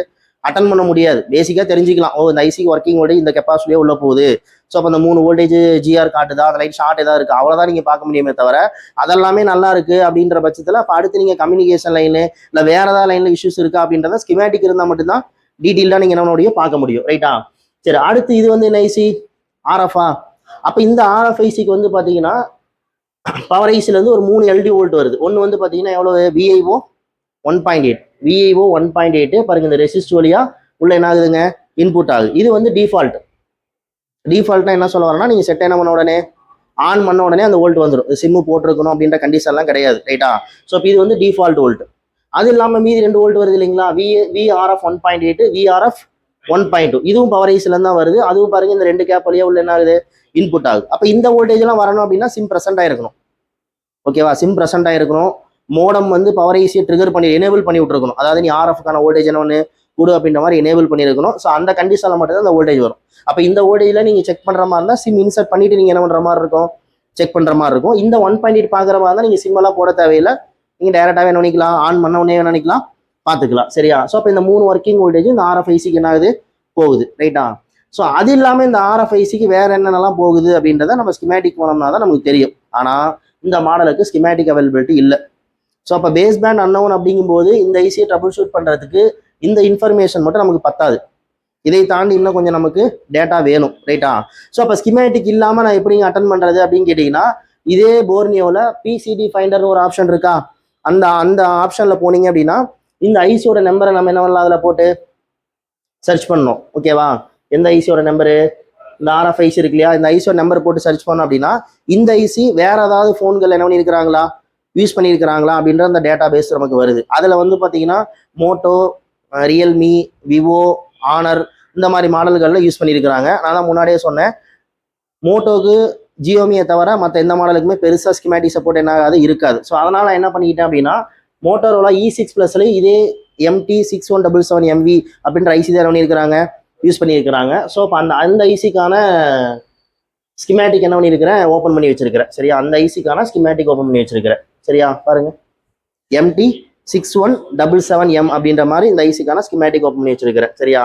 [SPEAKER 1] அட்டன் பண்ண முடியாது. பேசிக்காக தெரிஞ்சிக்கலாம், ஓ இந்த ஐசிக்கு ஒர்க்கிங் வோல்டேஜ் இந்த கெப்பாசிட்டியே உள்ள போகுது. ஸோ அப்போ அந்த 3 வோல்டேஜ் GR காட்டுதா, அந்த லைட் ஷார்ட் ஏதாவது இருக்குது, அவ்வளோதான் நீங்கள் பார்க்க முடியுமே தவிர அதெல்லாமே நல்லா இருக்குது அப்படின்ற பட்சத்தில் அப்போ அடுத்து நீங்கள் கம்யூனிகேஷன் லைனு இல்லை வேறு ஏதாவது லைனில் இஷ்யூஸ் இருக்கா அப்படின்றத ஸ்கிமேட்டிக் இருந்தால் மட்டும்தான் டீட்டெயிலாக நீங்கள் என்ன முடியும், பார்க்க முடியும். ரைட்டா? சரி, அடுத்து இது வந்து என்ன ஐசி, RFA. அப்போ இந்த RFICக்கு வந்து பார்த்தீங்கன்னா பவர் ஐசிலேருந்து ஒரு 3 LD வோல்ட் வருது. ஒன்று வந்து பார்த்தீங்கன்னா எவ்வளோ, VIO 1.8, VIO 1.8. பாருங்க, இந்த ரெசிஸ்ட் வழியா உள்ள என்ன ஆகுதுங்க, இன்புட் ஆகுது. இது வந்து டிஃபால்ட்னா என்ன சொல்ல வரேன்னா, நீங்கள் செட் என்ன பண்ண உடனே, ஆன் பண்ண உடனே அந்த வோல்ட் வந்துடும். சிம்மு போட்டிருக்கணும் அப்படின்ற கண்டிஷன்லாம் கிடையாது. ரைட்டா? ஸோ இப்போ இது வந்து டிஃபால்ட் வோல்ட். அது இல்லாமல் மீதி 2 வோல்ட் வருது இல்லைங்களா, VRF 1.8, VRF 1.2. இதுவும் பவர் ஐசிலேருந்து தான் வருது. அதுவும் பாருங்க, இந்த 2 கேப் வழியா உள்ள என்ன ஆகுது, இன்புட் ஆகுது. அப்போ இந்த வோல்டேஜ்லாம் வரணும் அப்படின்னா சிம் ப்ரெசென்ட் ஆயிருக்கணும். ஓகேவா? சிம் ப்ரெசென்ட் ஆயிருக்கணும். மோடம் வந்து பவர் ஐசியை ட்ரிகர் பண்ணி எனேபிள் பண்ணி விட்டுருக்கணும். அதாவது நீ RFக்கான வோல்டேஜ் என்ன ஒன்று கொடு அப்படின்ற மாதிரி எனேபிள் பண்ணியிருக்கணும். ஸோ அந்த கண்டிஷனில் மட்டும் தான் அந்த வோல்டேஜ் வரும். அப்போ இந்த வோல்டேஜில் நீங்கள் செக் பண்ணுற மாதிரி இருந்தால் சிம் இன்சர்ட் பண்ணிட்டு நீங்கள் என்ன பண்ணுற மாதிரி இருக்கும், செக் பண்ணுற மாதிரி இருக்கும். இந்த 1.8 பார்க்குற மாதிரி இருந்தால் நீங்கள் சிம்மெல்லாம் போட தேவையில்லை, நீங்கள் டேரெக்டாகவே என்ன பண்ணிக்கலாம், ஆன் பண்ண உடனே நினைக்கலாம், பார்த்துக்கலாம். சரியா? ஸோ அப்போ இந்த 3 ஒர்க்கிங் வோல்டேஜ் இந்த RFICக்கு என்ன ஆகுது, போகுது. ரைட்டா? ஸோ அது இல்லாமல் இந்த RFICக்கு வேறு என்னென்னலாம் போகுது அப்படின்றத நம்ம ஸ்கிமேட்டிக் போனோம்னா தான் நமக்கு தெரியும். ஆனால் இந்த மாடலுக்கு ஸ்கிமேட்டிக் அவைலபிலிட்டி இல்லை. ஸோ அப்போ பேஸ் பேண்ட் அன்னோன் அப்படிங்கும்போது இந்த ஐசியை ட்ரபிள் ஷூட் பண்ணுறதுக்கு இந்த இன்ஃபர்மேஷன் மட்டும் நமக்கு பத்தாது. இதை தாண்டி இன்னும் கொஞ்சம் நமக்கு டேட்டா வேணும். ரைட்டா? ஸோ அப்போ ஸ்கிமேட்டிக் இல்லாமல் நான் எப்படிங்க அட்டன் பண்ணுறது அப்படின்னு கேட்டிங்கன்னா, இதே போர்னியோவில் PCD ஃபைண்டர்னு ஒரு ஆப்ஷன் இருக்கா, அந்த ஆப்ஷனில் போனீங்க அப்படின்னா இந்த ஐசியோட நம்பரை நம்ம என்ன பண்ணலாம், அதில் போட்டு சர்ச் பண்ணணும். ஓகேவா? எந்த ஐசியோட நம்பரு, இந்த RFIC இருக்கு இல்லையா, இந்த ஐசியோட நம்பர் போட்டு சர்ச் பண்ணோம் அப்படின்னா இந்த ஐசி வேற ஏதாவது ஃபோன்கள் என்ன பண்ணியிருக்கிறாங்களா, யூஸ் பண்ணியிருக்கிறாங்களா அப்படின்ற அந்த டேட்டா பேஸ் நமக்கு வருது. அதில் வந்து பார்த்தீங்கன்னா மோட்டோ, ரியல்மி, விவோ, ஆனர் இந்த மாதிரி மாடல்களில் யூஸ் பண்ணியிருக்கிறாங்க. நான் தான் முன்னாடியே சொன்னேன், மோட்டோக்கு ஜியோமியை தவிர மற்ற எந்த மாடலுக்குமே பெருசாக ஸ்கிமேட்டிக் சப்போர்ட் என்ன ஆகாது, இருக்காது. ஸோ அதனால் நான் என்ன பண்ணிக்கிட்டேன் அப்படின்னா, மோட்டோரோலா E6 இதே MT6177MV அப்படின்ற ஐசி தான் பண்ணியிருக்கிறாங்க, யூஸ் பண்ணியிருக்கிறாங்க. ஸோ இப்போ அந்த ஐசிக்கான ஸ்கிமேட்டிக் என்ன பண்ணியிருக்கிறேன், ஓப்பன் பண்ணி வச்சிருக்கிறேன். சரியா? அந்த ஐசிக்கான ஸ்கிமேட்டிக் ஓப்பன் பண்ணி வச்சிருக்கிறேன். சரியா? பாருங்க, MT6177M அப்படின்ற மாதிரி இந்த ஐசிக்கான ஸ்கிமேட்டிக் ஓப்பன் பண்ணி வச்சிருக்கிறேன். சரியா?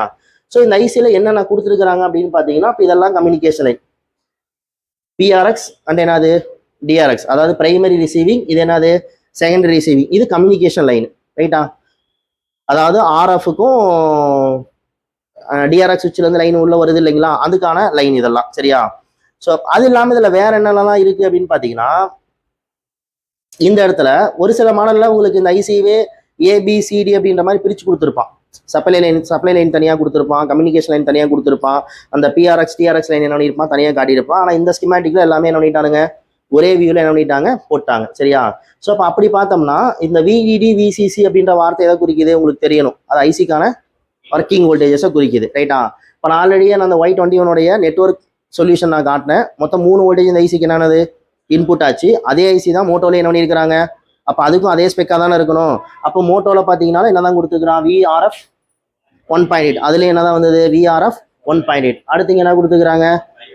[SPEAKER 1] ஸோ இந்த ஐசியில் என்னென்ன கொடுத்துருக்குறாங்க அப்படின்னு பார்த்தீங்கன்னா, இப்போ இதெல்லாம் கம்யூனிகேஷன் லைன், PRX அண்ட் என்னது DRX, அதாவது பிரைமரி ரிசீவிங், இது என்னது செகண்டரி ரிசீவிங், இது கம்யூனிகேஷன் லைன். ரைட்டா? அதாவது RFக்கும் DRX சுவிட்சிலேருந்து லைன் உள்ள வருது இல்லைங்களா, அதுக்கான லைன் இதெல்லாம். சரியா? ஸோ அது இல்லாமல் இதில் வேற என்னென்னலாம் இருக்குது அப்படின்னு பார்த்தீங்கன்னா, இந்த இடத்துல ஒரு சில மாடலில் உங்களுக்கு இந்த ஐசியவே ஏபிசிடி அப்படின்ற மாதிரி பிரித்து கொடுத்துருப்பான். சப்ளை லைன் தனியாக கொடுத்துருப்பான், கம்யூனிகேஷன் லைன் தனியாக கொடுத்துருப்பான், அந்த பிஆர்எக்ஸ் டிஆர்எக்ஸ் லைன் என்ன பண்ணியிருப்பான் தனியாக காட்டியிருப்பான். ஆனால் இந்த ஸ்கிமேட்டிக்கில் எல்லாமே என்ன பண்ணிட்டானுங்க, ஒரே வியூவில் என்ன பண்ணிட்டாங்க, போட்டாங்க. சரியா? ஸோ அப்போ அப்படி பார்த்தோம்னா இந்த விஇடி விசிசி அப்படின்ற வார்த்தை எதை குறிக்குது உங்களுக்கு தெரியணும். அது ஐசிக்கான ஒர்க்கிங் வோல்டேஜஸை குறிக்குது. ரைட்டா? இப்போ நான் ஆல்ரெடியே நான் அந்த Y21 நெட்ஒர்க் சொல்யூஷன் நான் காட்டினேன். மொத்தம் 3 வோல்டேஜ் இந்த ஐசிக்கு என்னது இன்புட் ஆச்சு. அதே ஐசி தான் மோட்டோவில் என்ன பண்ணியிருக்கிறாங்க, அப்போ அதுக்கும் அதே ஸ்பெக்காக தானே இருக்கணும். அப்போ மோட்டோவில் பார்த்தீங்கன்னா என்ன தான் கொடுத்துருக்குறான், VRF 1.8, அதுலேயும் என்ன தான் வந்தது, VRF 1.8. அடுத்து என்ன கொடுத்துருக்குறாங்க,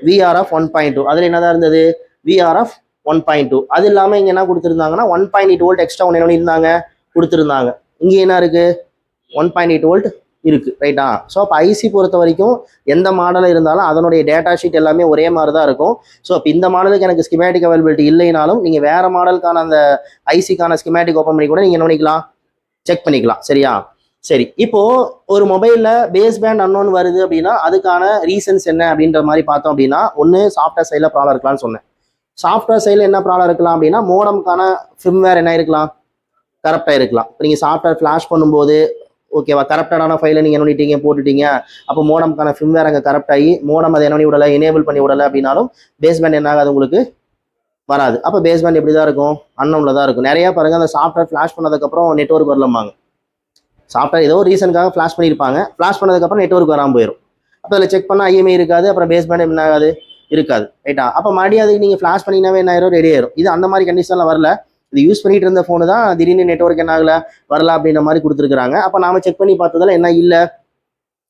[SPEAKER 1] VRF 1.2, அதில் என்ன தான் இருந்தது, VRF 1.2. அது இல்லாமல் இங்கே என்ன கொடுத்துருந்தாங்கன்னா 1.8 வோல்ட் எக்ஸ்ட்ரா ஒன்று என்ன பண்ணியிருந்தாங்க, கொடுத்துருந்தாங்க. இங்கே என்ன இருக்குது, 1.8 வோல்ட் இருக்குது. ரைட்டா? ஸோ அப்போ ஐசி பொறுத்த வரைக்கும் எந்த மாடலில் இருந்தாலும் அதனுடைய டேட்டா ஷீட் எல்லாமே ஒரே மாதிரி தான் இருக்கும். ஸோ இப்போ இந்த மாடலுக்கு எனக்கு ஸ்கிமேட்டிக் அவைலபிலிட்டி இல்லைனாலும் நீங்கள் வேறு மாடலுக்கான அந்த ஐசிக்கான ஸ்கிமேட்டிக் ஓப்பன் பண்ணி கூட நீங்கள் என்ன பண்ணிக்கலாம், செக் பண்ணிக்கலாம். சரியா? சரி, இப்போ ஒரு மொபைலில் பேஸ் பேண்ட் அன்னோன் வருது அப்படின்னா அதுக்கான ரீசன்ஸ் என்ன அப்படின்ற மாதிரி பார்த்தோம் அப்படின்னா, ஒன்று சாஃப்ட்வேர் சைடில் ப்ராப்ளம் இருக்கலாம்னு சொன்னேன். சாஃப்ட்வேர் சைடில் என்ன ப்ராப்ளம் இருக்கலாம் அப்படின்னா, மோடம்கான ஃபிர்ம்வேர் என்ன இருக்கலாம், கரெக்டாக இருக்கலாம். இப்போ நீங்கள் சாஃப்ட்வேர் ஃப்ளாஷ் பண்ணும்போது ஓகேவா, கரப்டடான ஃபைலை நீங்கள் என்ன பண்ணிட்டீங்க, போட்டுட்டீங்க. அப்போ மோடம்கான ஃபிர்ம்வேர் அங்கே கரெக்ட் ஆகி மோடம் அதை என்ன பண்ணி விடலை, எனேபிள் பண்ணி விடலை அப்படின்னாலும் பேஸ் பேண்ட் என்ன ஆகாது, உங்களுக்கு வராது. அப்போ பேஸ் பேண்ட் எப்படி தான் இருக்கும், அன்னோனில் தான் இருக்கும். நிறையா பாருங்கள், அந்த சாஃப்ட்வேர் ஃப்ளாஷ் பண்ணதுக்கப்புறம் நெட்ஒர்க் வரலம்பாங்க. சாஃப்ட்வேர் ஏதோ ரீசனுக்காக ஃப்ளாஷ் பண்ணியிருப்பாங்க, ஃப்ளாஷ் பண்ணதுக்கப்புறம் நெட்ஒர்க் வராமல் போயிடும். அப்போ அதில் செக் பண்ணால் ஐஎம்ஐ இருக்காது, அப்புறம் பேஸ் பேண்ட் என்ன ஆகாது, இருக்காது. ரைட்டா? அப்போ மறுபடியும் அதுக்கு நீங்கள் ஃப்ளாஷ் பண்ணினாவே என்ன ஆயிரும், ரெடி ஆயிரும். இது அந்த மாதிரி கண்டிஷனில் வரல. இது யூஸ் பண்ணிட்டு இருந்த ஃபோனு தான் திடீர்னு நெட்ஒர்க் என்ன ஆகல, வரல அப்படின்ற மாதிரி கொடுத்துருக்காங்க. அப்போ நாம செக் பண்ணி பார்த்ததில் என்ன இல்லை,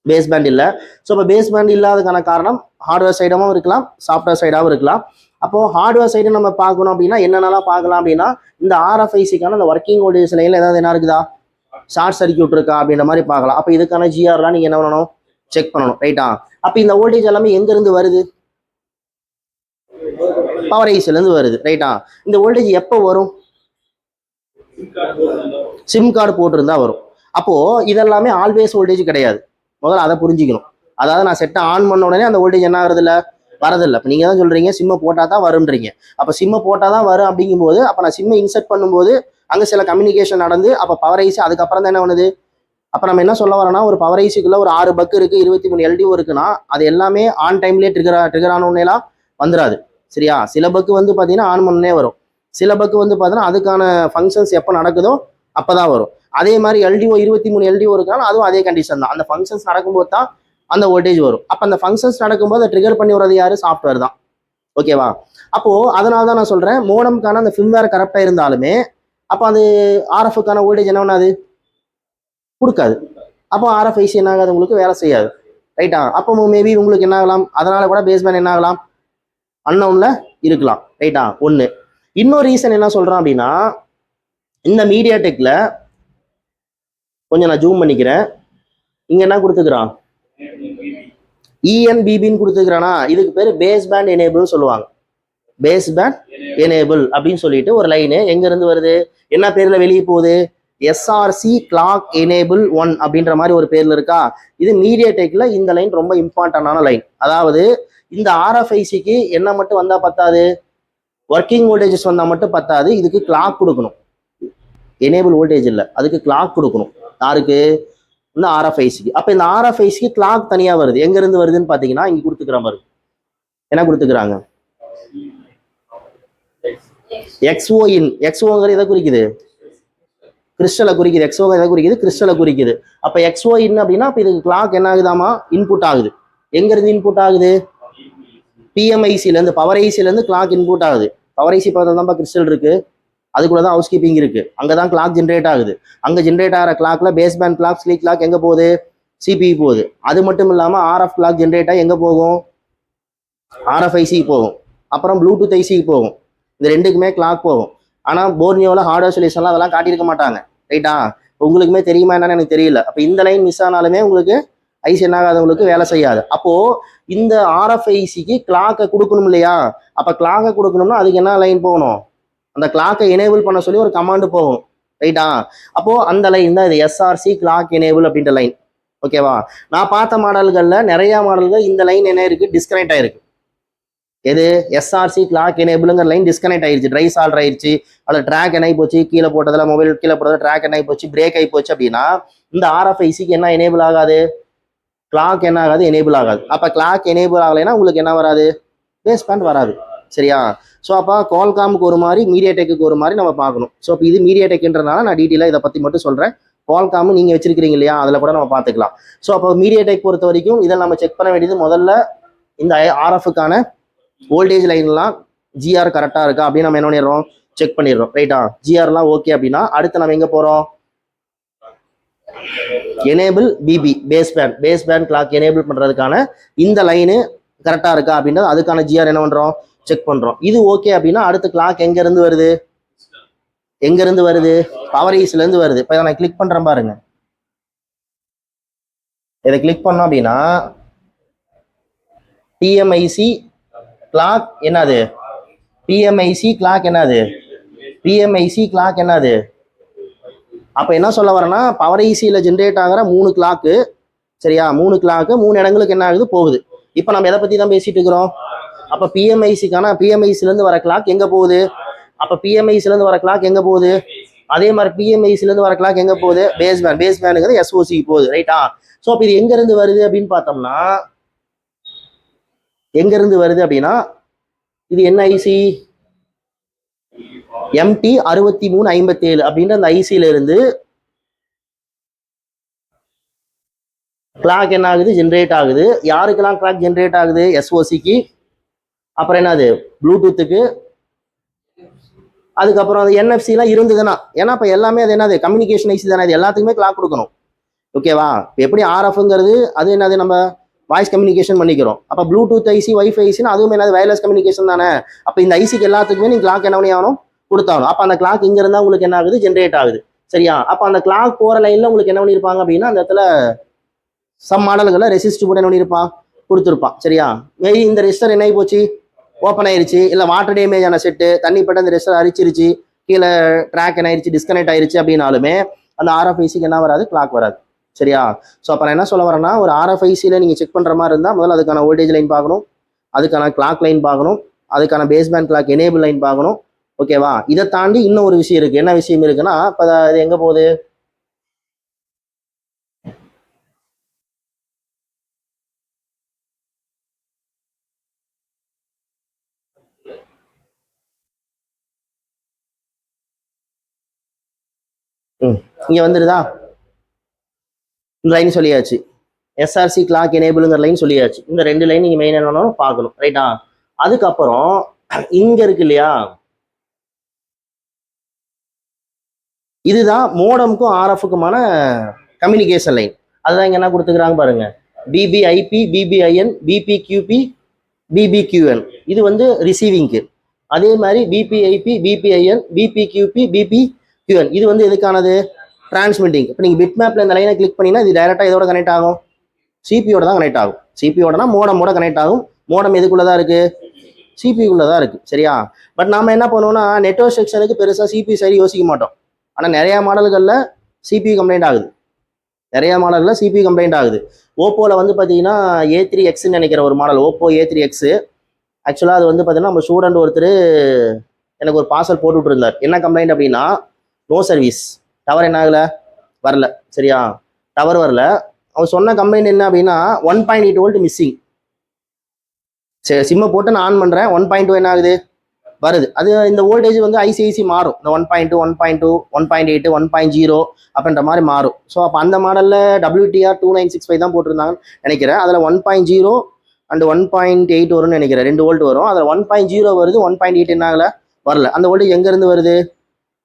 [SPEAKER 1] பேஸ் பேண்ட் இல்லை. ஸோ இப்போ பேஸ் பேண்ட் இல்லாததுக்கான காரணம் ஹார்ட்வேர் சைடாகவும் இருக்கலாம், சாஃப்ட்வேர் சைடாகவும் இருக்கலாம். அப்போது ஹார்ட்வேர் சைடு நம்ம பார்க்கணும் அப்படின்னா என்னென்னலாம் பார்க்கலாம் அப்படின்னா, இந்த RFICக்கான அந்த ஒர்க்கிங் வோல்டேஜ் லைனில் ஏதாவது என்ன இருக்குதா, ஷார்ட் சர்க்யூட் இருக்கா அப்படின்ற மாதிரி பார்க்கலாம். அப்போ இதுக்கான GRலாம் நீங்கள் என்ன பண்ணணும், செக் பண்ணணும். ரைட்டா? அப்போ இந்த வோல்டேஜ் எல்லாமே எங்கேருந்து வருது, பவர் ஐசிலேருந்து வருது. ரைட்டா? இந்த வோல்டேஜ் எப்போ வரும், சிம் கார்டு போட்டிருந்தா வரும். அப்போது இதெல்லாமே ஆல்வேஸ் வோல்டேஜ் கிடையாது, முதல்ல அதை புரிஞ்சிக்கணும். அதாவது நான் செட்டை ஆன் பண்ண உடனே அந்த வோல்டேஜ் என்ன ஆகுறதில்ல, வரதில்லை. இப்போ நீங்கள் தான் சொல்கிறீங்க சிம்மை போட்டால் தான் வரும்ன்றீங்க. அப்போ சிம்மை போட்டால் தான் வரும் அப்படிங்கும்போது அப்போ நான் சிம்மை இன்சர்ட் பண்ணும்போது அங்கே சில கம்யூனிகேஷன் நடந்து அப்போ பவர் ஐசி அதுக்கப்புறம் தான் என்ன பண்ணுது. அப்போ நம்ம என்ன சொல்ல வரோம்னா, ஒரு பவர் ஐசிக்குள்ளே ஒரு 6 பக் இருக்குது, 23 LDO இருக்குன்னா அது எல்லாமே ஆன் டைம்லேயே ட்ரிகர் ஆன உடனேலாம் வந்துடாது. சரியா? சில பக்கு வந்து பார்த்தீங்கன்னா ஆன் பண்ணே வரும், சில பக்கு வந்து பார்த்தீங்கன்னா அதுக்கான ஃபங்க்ஷன்ஸ் எப்போ நடக்குதோ அப்போ தான் வரும். அதே மாதிரி LDO 23 LDO இருக்காலும் அதுவும் அதே கண்டிஷன் தான். அந்த ஃபங்க்ஷன்ஸ் நடக்கும்போது தான் அந்த வோல்டேஜ் வரும். அப்போ அந்த ஃபங்க்ஷன்ஸ் நடக்கும்போது அதை ட்ரிகர் பண்ணி வர்றது யார், சாஃப்ட்வேர் தான். ஓகேவா? அப்போது அதனால தான் நான் சொல்கிறேன், மோடம்கான அந்த ஃபிர்ம்வேர் கரெக்டாக இருந்தாலுமே அப்போ அது RFக்கான வோல்டேஜ் என்ன பண்ணாது, கொடுக்காது. அப்போ RFIC என்ன ஆகாது, உங்களுக்கு வேலை செய்யாது. ரைட்டா? அப்போ மேபி உங்களுக்கு என்ன ஆகலாம், அதனால கூட பேஸ் பேண்ட் என்ன ஆகலாம், அன்னவுனில் இருக்கலாம். ரைட்டா? ஒன்று. இன்னொரு ரீசன் என்ன சொல்கிறேன் அப்படின்னா, இந்த மீடியாடெக்கில் கொஞ்சம் நான் ஜூம் பண்ணிக்கிறேன், இங்கே என்ன கொடுத்துக்கிறான், ENBBன்னு கொடுத்துக்கிறானா, இதுக்கு பேர் பேஸ் பேண்ட் எனேபிள்னு சொல்லுவாங்க. பேஸ் பேண்ட் எனேபிள் அப்படின்னு சொல்லிட்டு ஒரு லைனு எங்கேருந்து வருது, என்ன பேரில் வெளியே போகுது, SRC கிளாக் எனேபிள் 1 அப்படின்ற மாதிரி ஒரு பேரில் இருக்கா. இது மீடியாடெக்கில் இந்த லைன் ரொம்ப இம்பார்ட்டண்டான லைன். அதாவது இந்த RFICக்கு என்ன மட்டும் வந்தால் பத்தாது, ஒர்க்கிங் வோல்டேஜஸ் வந்தால் மட்டும் பத்தாது, இதுக்கு கிளாக் கொடுக்கணும். எனேபிள் வோல்டேஜ் இல்லை, அதுக்கு கிளாக் கொடுக்கணும். யாருக்கு, இந்த RFICக்கு. அப்போ இந்த RFICக்கு கிளாக் தனியாக வருது, எங்கேருந்து வருதுன்னு பார்த்தீங்கன்னா இங்கே கொடுத்துக்கிற மாதிரி என்ன கொடுத்துக்கிறாங்க, XOIN. XOங்கிறது எதை குறிக்குது, கிறிஸ்டலை குறிக்குது. XO எதை குறிக்குது, கிறிஸ்டலை குறிக்குது. அப்போ XOIN அப்படின்னா அப்போ இதுக்கு கிளாக் என்ன ஆகுதாமா, இன்புட் ஆகுது. எங்கேருந்து இன்புட் ஆகுது, PMICலேருந்து, பவர் ஐசிலேருந்து கிளாக் இன்புட் ஆகுது. பவர் ஐசி பக்கத்தில் தான்ப்பா கிறிஸ்டல் இருக்குது, அதுக்குள்ள தான் ஹவுஸ் கீப்பிங் இருக்குது, அங்கே தான் கிளாக் ஜென்ரேட் ஆகுது. அங்கே ஜென்ரேட் ஆகிற கிளாக்ல base band clock, sleep clock எங்கே போகுது, CPU போகுது. அது மட்டும் இல்லாமல் RF கிளாக் ஜென்ரேட் ஆகி எங்கே போகும், RFIC போகும், அப்புறம் ப்ளூடூத் ஐசிக்கு போகும். இந்த ரெண்டுக்குமே கிளாக் போகும். ஆனால் போர்னியோவில் ஹார்ட்வேர் சொல்யூஷன்லாம் அதெல்லாம் காட்டியிருக்க மாட்டாங்க. ரைட்டா? உங்களுக்குமே தெரியுமா என்னன்னு எனக்கு தெரியல. அப்போ இந்த லைன் மிஸ் ஆனாலுமே உங்களுக்கு ஐசி என்ன ஆகாது, உங்களுக்கு வேலை செய்யாது. அப்போது இந்த RFICக்கு கிளாக்கை கொடுக்கணும் இல்லையா, அப்போ கிளாக்கை கொடுக்கணும்னா அதுக்கு என்ன லைன் போகணும், அந்த கிளாக்கை எனேபிள் பண்ண சொல்லி ஒரு கமாண்டு போகும். ரைட்டா? அப்போது அந்த லைன் தான் இது SRC கிளாக் எனேபிள் அப்படின்ற லைன். ஓகேவா? நான் பார்த்த மாடல்களில் நிறையா மாடல்கள் இந்த லைன் என்ன இருக்குது, டிஸ்கனெக்ட் ஆகிருக்கு. எது எஸ்ஆர்சி கிளாக் எனேபிளுங்கிற லைன் டிஸ்கனெக்ட் ஆயிடுச்சு, ட்ரை சால்டர் ஆயிடுச்சு, அதில் ட்ராக் என்ன ஆகி போச்சு, கீழே போட்டதில் மொபைல் கீழே போட்டதில் ட்ராக் என்ன ஆகி போச்சு, பிரேக் ஆகி போச்சு அப்படின்னா இந்த ஆர்எஃப்ஐசிக்கு என்ன எனேபிள் ஆகாது, கிளாக் என்ன ஆகாது, எனேபிள் ஆகாது. அப்போ கிளாக் எனேபிள் ஆகலைன்னா உங்களுக்கு என்ன வராது, பேஸ் பேண்ட் வராது. சரியா? ஸோ அப்போ குவால்காமுக்கு ஒரு மாதிரி, மீடியாடெக்கு ஒரு மாதிரி நம்ம பார்க்கணும். ஸோ இப்போ இது மீடியாடெக்ன்றனால நான் டீட்டெயிலாக இதை பற்றி மட்டும் சொல்கிறேன். குவால்காம் நீங்கள் வச்சிருக்கிறீங்க இல்லையா, அதில் கூட நம்ம பார்த்துக்கலாம். ஸோ அப்போ மீடியாடெக் பொறுத்த வரைக்கும் இதை நம்ம செக் பண்ண வேண்டியது முதல்ல இந்த ஆர்எஃப்க்கான வோல்டேஜ் லைன்லாம் ஜிஆர் கரெக்டாக இருக்கா அப்படின்னு நம்ம என்ன பண்ணிடுறோம், செக் பண்ணிடுறோம். ரைட்டா? ஜிஆர்லாம் ஓகே அப்படின்னா அடுத்து நம்ம எங்கே போகிறோம், enable BB base band clock enable பண்ணுறதுக்கான இந்த லைனு கரெக்டாக இருக்கா அப்படின்றது அதுக்கான ஜிஆர் என்ன பண்ணுறோம், செக் பண்ணுறோம். இது ஓகே அப்படின்னா அடுத்த கிளாக் எங்கேருந்து வருது, எங்கேருந்து வருது, பவர் ஈஸ்லேருந்து வருது. இப்போ நான் கிளிக் பண்ணுறேன் பாருங்க, இதை கிளிக் பண்ணோம் அப்படின்னா பிஎம்ஐசி கிளாக் என்னது, பிஎம்ஐசி கிளாக் என்னது, பிஎம்ஐசி கிளாக் என்னது. அப்போ என்ன சொல்ல வரேன்னா பவர் ஐசியில் ஜென்ரேட் ஆகிற 3 கிளாக்கு, சரியா, 3 கிளாக்கு 3 இடங்களுக்கு என்ன ஆகுது, போகுது. இப்போ நம்ம எதை பற்றி தான் பேசிட்டு இருக்கிறோம், அப்போ பிஎம்ஐசிலேருந்து வர கிளாக் எங்கே போகுது, அப்போ பிஎம்ஐசிலேருந்து வர கிளாக் எங்கே போகுது, அதே மாதிரி பிஎம்ஐசிலேருந்து வர கிளாக் எங்கே போகுது, பேஸ் பேண்டுங்கிறது எஸ்ஓசிக்கு போகுது. ரைட்டா? ஸோ அப்போ இது எங்கேருந்து வருது அப்படின்னு பார்த்தோம்னா, எங்கேருந்து வருது அப்படின்னா இது என்ன ஐசி, MT 6357 அப்படின்ற அந்த ஐசியில இருந்து கிளாக் என்ன ஆகுது, ஜென்ரேட் ஆகுது. யாருக்கெல்லாம் கிளாக் ஜென்ரேட் ஆகுது, எஸ்ஓசிக்கு, அப்புறம் என்னது ப்ளூடூத்துக்கு, அதுக்கப்புறம் அது என்எஃப்சிலாம் இருந்ததுன்னா, ஏன்னா இப்போ எல்லாமே அது என்னது கம்யூனிகேஷன் ஐசி தானே, இது எல்லாத்துக்குமே கிளாக் கொடுக்கணும். ஓகேவா? இப்போ எப்படி ஆர்எஃப்ங்கிறது அது என்னது நம்ம வாய்ஸ் கம்யூனிகேஷன் பண்ணிக்கிறோம். அப்போ ப்ளூடூத் ஐசி, வைஃபை ஐசினா அதுவும் என்னது வயர்லெஸ் கம்யூனிகேஷன் தானே. அப்போ இந்த ஐசிக்கு எல்லாத்துக்குமே நீங்கள் கிளாக் என்ன பண்ணி ஆகணும், கொடுத்தாகணும். அப்போ அந்த கிளாக் இங்கே இருந்தால் உங்களுக்கு என்ன ஆகுது, ஜென்ரேட் ஆகுது. சரியா? அப்போ அந்த கிளாக் போகிற லைனில் உங்களுக்கு என்ன பண்ணியிருப்பாங்க அப்படின்னா அந்த இடத்துல சம் மாடல்களில் ரெசிஸ்ட் போட்டு என்ன பண்ணியிருப்பான், கொடுத்துருப்பான். சரியா? மேபி இந்த ரெஜிஸ்டர் என்ன ஆகி போச்சு, ஓப்பன் ஆயிருச்சு, இல்லை வாட்டர் டேமேஜ் ஆன செட்டு, தண்ணி பட்டு அந்த ரெஜிஸ்டர் அரிச்சிருச்சு, கீழே ட்ராக் என்ன ஆயிடுச்சு, டிஸ்கனெக்ட் ஆயிருச்சு அப்படின்னாலுமே அந்த ஆர்எஃப்ஐசிக்கு என்ன வராது, கிளாக் வராது. சரியா? ஸோ அப்போ நான் என்ன சொல்ல வரேன்னா ஒரு ஆர்எஃப்ஐசியில் நீங்கள் செக் பண்ணுற மாதிரி இருந்தால் முதல்ல அதுக்கான வோல்டேஜ் லைன் பார்க்கணும், அதுக்கான கிளாக் லைன் பார்க்கணும், அதுக்கான base band clock enable line பார்க்கணும். ஓகேவா? இதை தாண்டி இன்னும் ஒரு விஷயம் இருக்குது. என்ன விஷயம் இருக்குன்னா, இப்போ அது எங்கே போகுது, இங்கே வந்துடுதா, இந்த லைன் சொல்லியாச்சு, எஸ்ஆர்சி கிளாக் எனேபிளுங்கிற லைன் சொல்லியாச்சு. இந்த 2 லைன் நீங்கள் மெயின் என்னன்னு பார்க்கணும். ரைட்டா? அதுக்கப்புறம் இங்கே இருக்கு இல்லையா, இதுதான் மோடமுக்கும் ஆர்எஃப்க்குமான கம்யூனிகேஷன் லைன். அதுதான் இங்கே என்ன கொடுத்துக்கிறாங்க பாருங்க, பிபிஐபி, பிபிஐஎன், பிபிக்யூபி, பிபிக்யூஎன். இது வந்து ரிசீவிங்க்கு. அதே மாதிரி பிபிஐபி, பிபிஐஎன், பிபிக்யூபி, பிபிக்யூஎன் இது வந்து எதுக்கானது, டிரான்ஸ்மிட்டிங். இப்போ நீங்கள் பிட் மேப்ல இந்த லைனை கிளிக் பண்ணினா இது டைரெக்டாக இதோட கனெக்ட் ஆகும், சிபியோட தான் கனெக்ட் ஆகும். சிபியோடனா மோடமோட கனெக்ட் ஆகும். மோடம் எதுக்குள்ள தான் இருக்கு, சிபிக்குள்ள தான் இருக்கு. சரியா? பட் நாம என்ன பண்ணுவோம்னா நெட்வொர்க் செக்ஷனுக்கு பெருசாக சிபி சைடு யோசிக்க மாட்டோம். ஆனால் நிறைய மாடல்களில் சிபி கம்ப்ளைண்ட் ஆகுது, நிறைய மாடலில் சிபி கம்ப்ளைண்ட் ஆகுது. ஓப்போவில் வந்து பார்த்தீங்கன்னா A3Xன்னு நினைக்கிற ஒரு மாடல், ஓப்போ A3X. ஆக்சுவலாக அது வந்து பார்த்தீங்கன்னா நம்ம ஸ்டூடெண்ட் ஒருத்தர் எனக்கு ஒரு பார்சல் போட்டு விட்டுருந்தார். என்ன கம்ப்ளைண்ட் அப்படின்னா நோ சர்வீஸ், டவர் என்ன ஆகலை, வரல. சரியா? டவர் வரல. அவர் சொன்ன கம்ப்ளைண்ட் என்ன அப்படின்னா 1.8 வோல்ட் மிஸ்ஸிங். சரி, சிம்மை போட்டு நான் ஆன் பண்ணுறேன், 1.2 என்ன ஆகுது, வருது. அது இந்த வோல்டேஜ் வந்து ஐசிஐசி மாறும், இந்த 1.2, 1.2, 1.8, 1.0 அப்படின்ற மாதிரி மாறும். ஸோ அப்போ அந்த மாடலில் WTR 2965 தான் போட்டிருந்தாங்கன்னு நினைக்கிறேன். அதில் 1.0 அண்ட் 1.8 வரும்னு நினைக்கிறேன், 2 வோல்ட் வரும். அதில் 1.0 வருது, 1.8 என்ன ஆகலை, வரல. அந்த வோல்டேஜ் எங்கேருந்து வருது,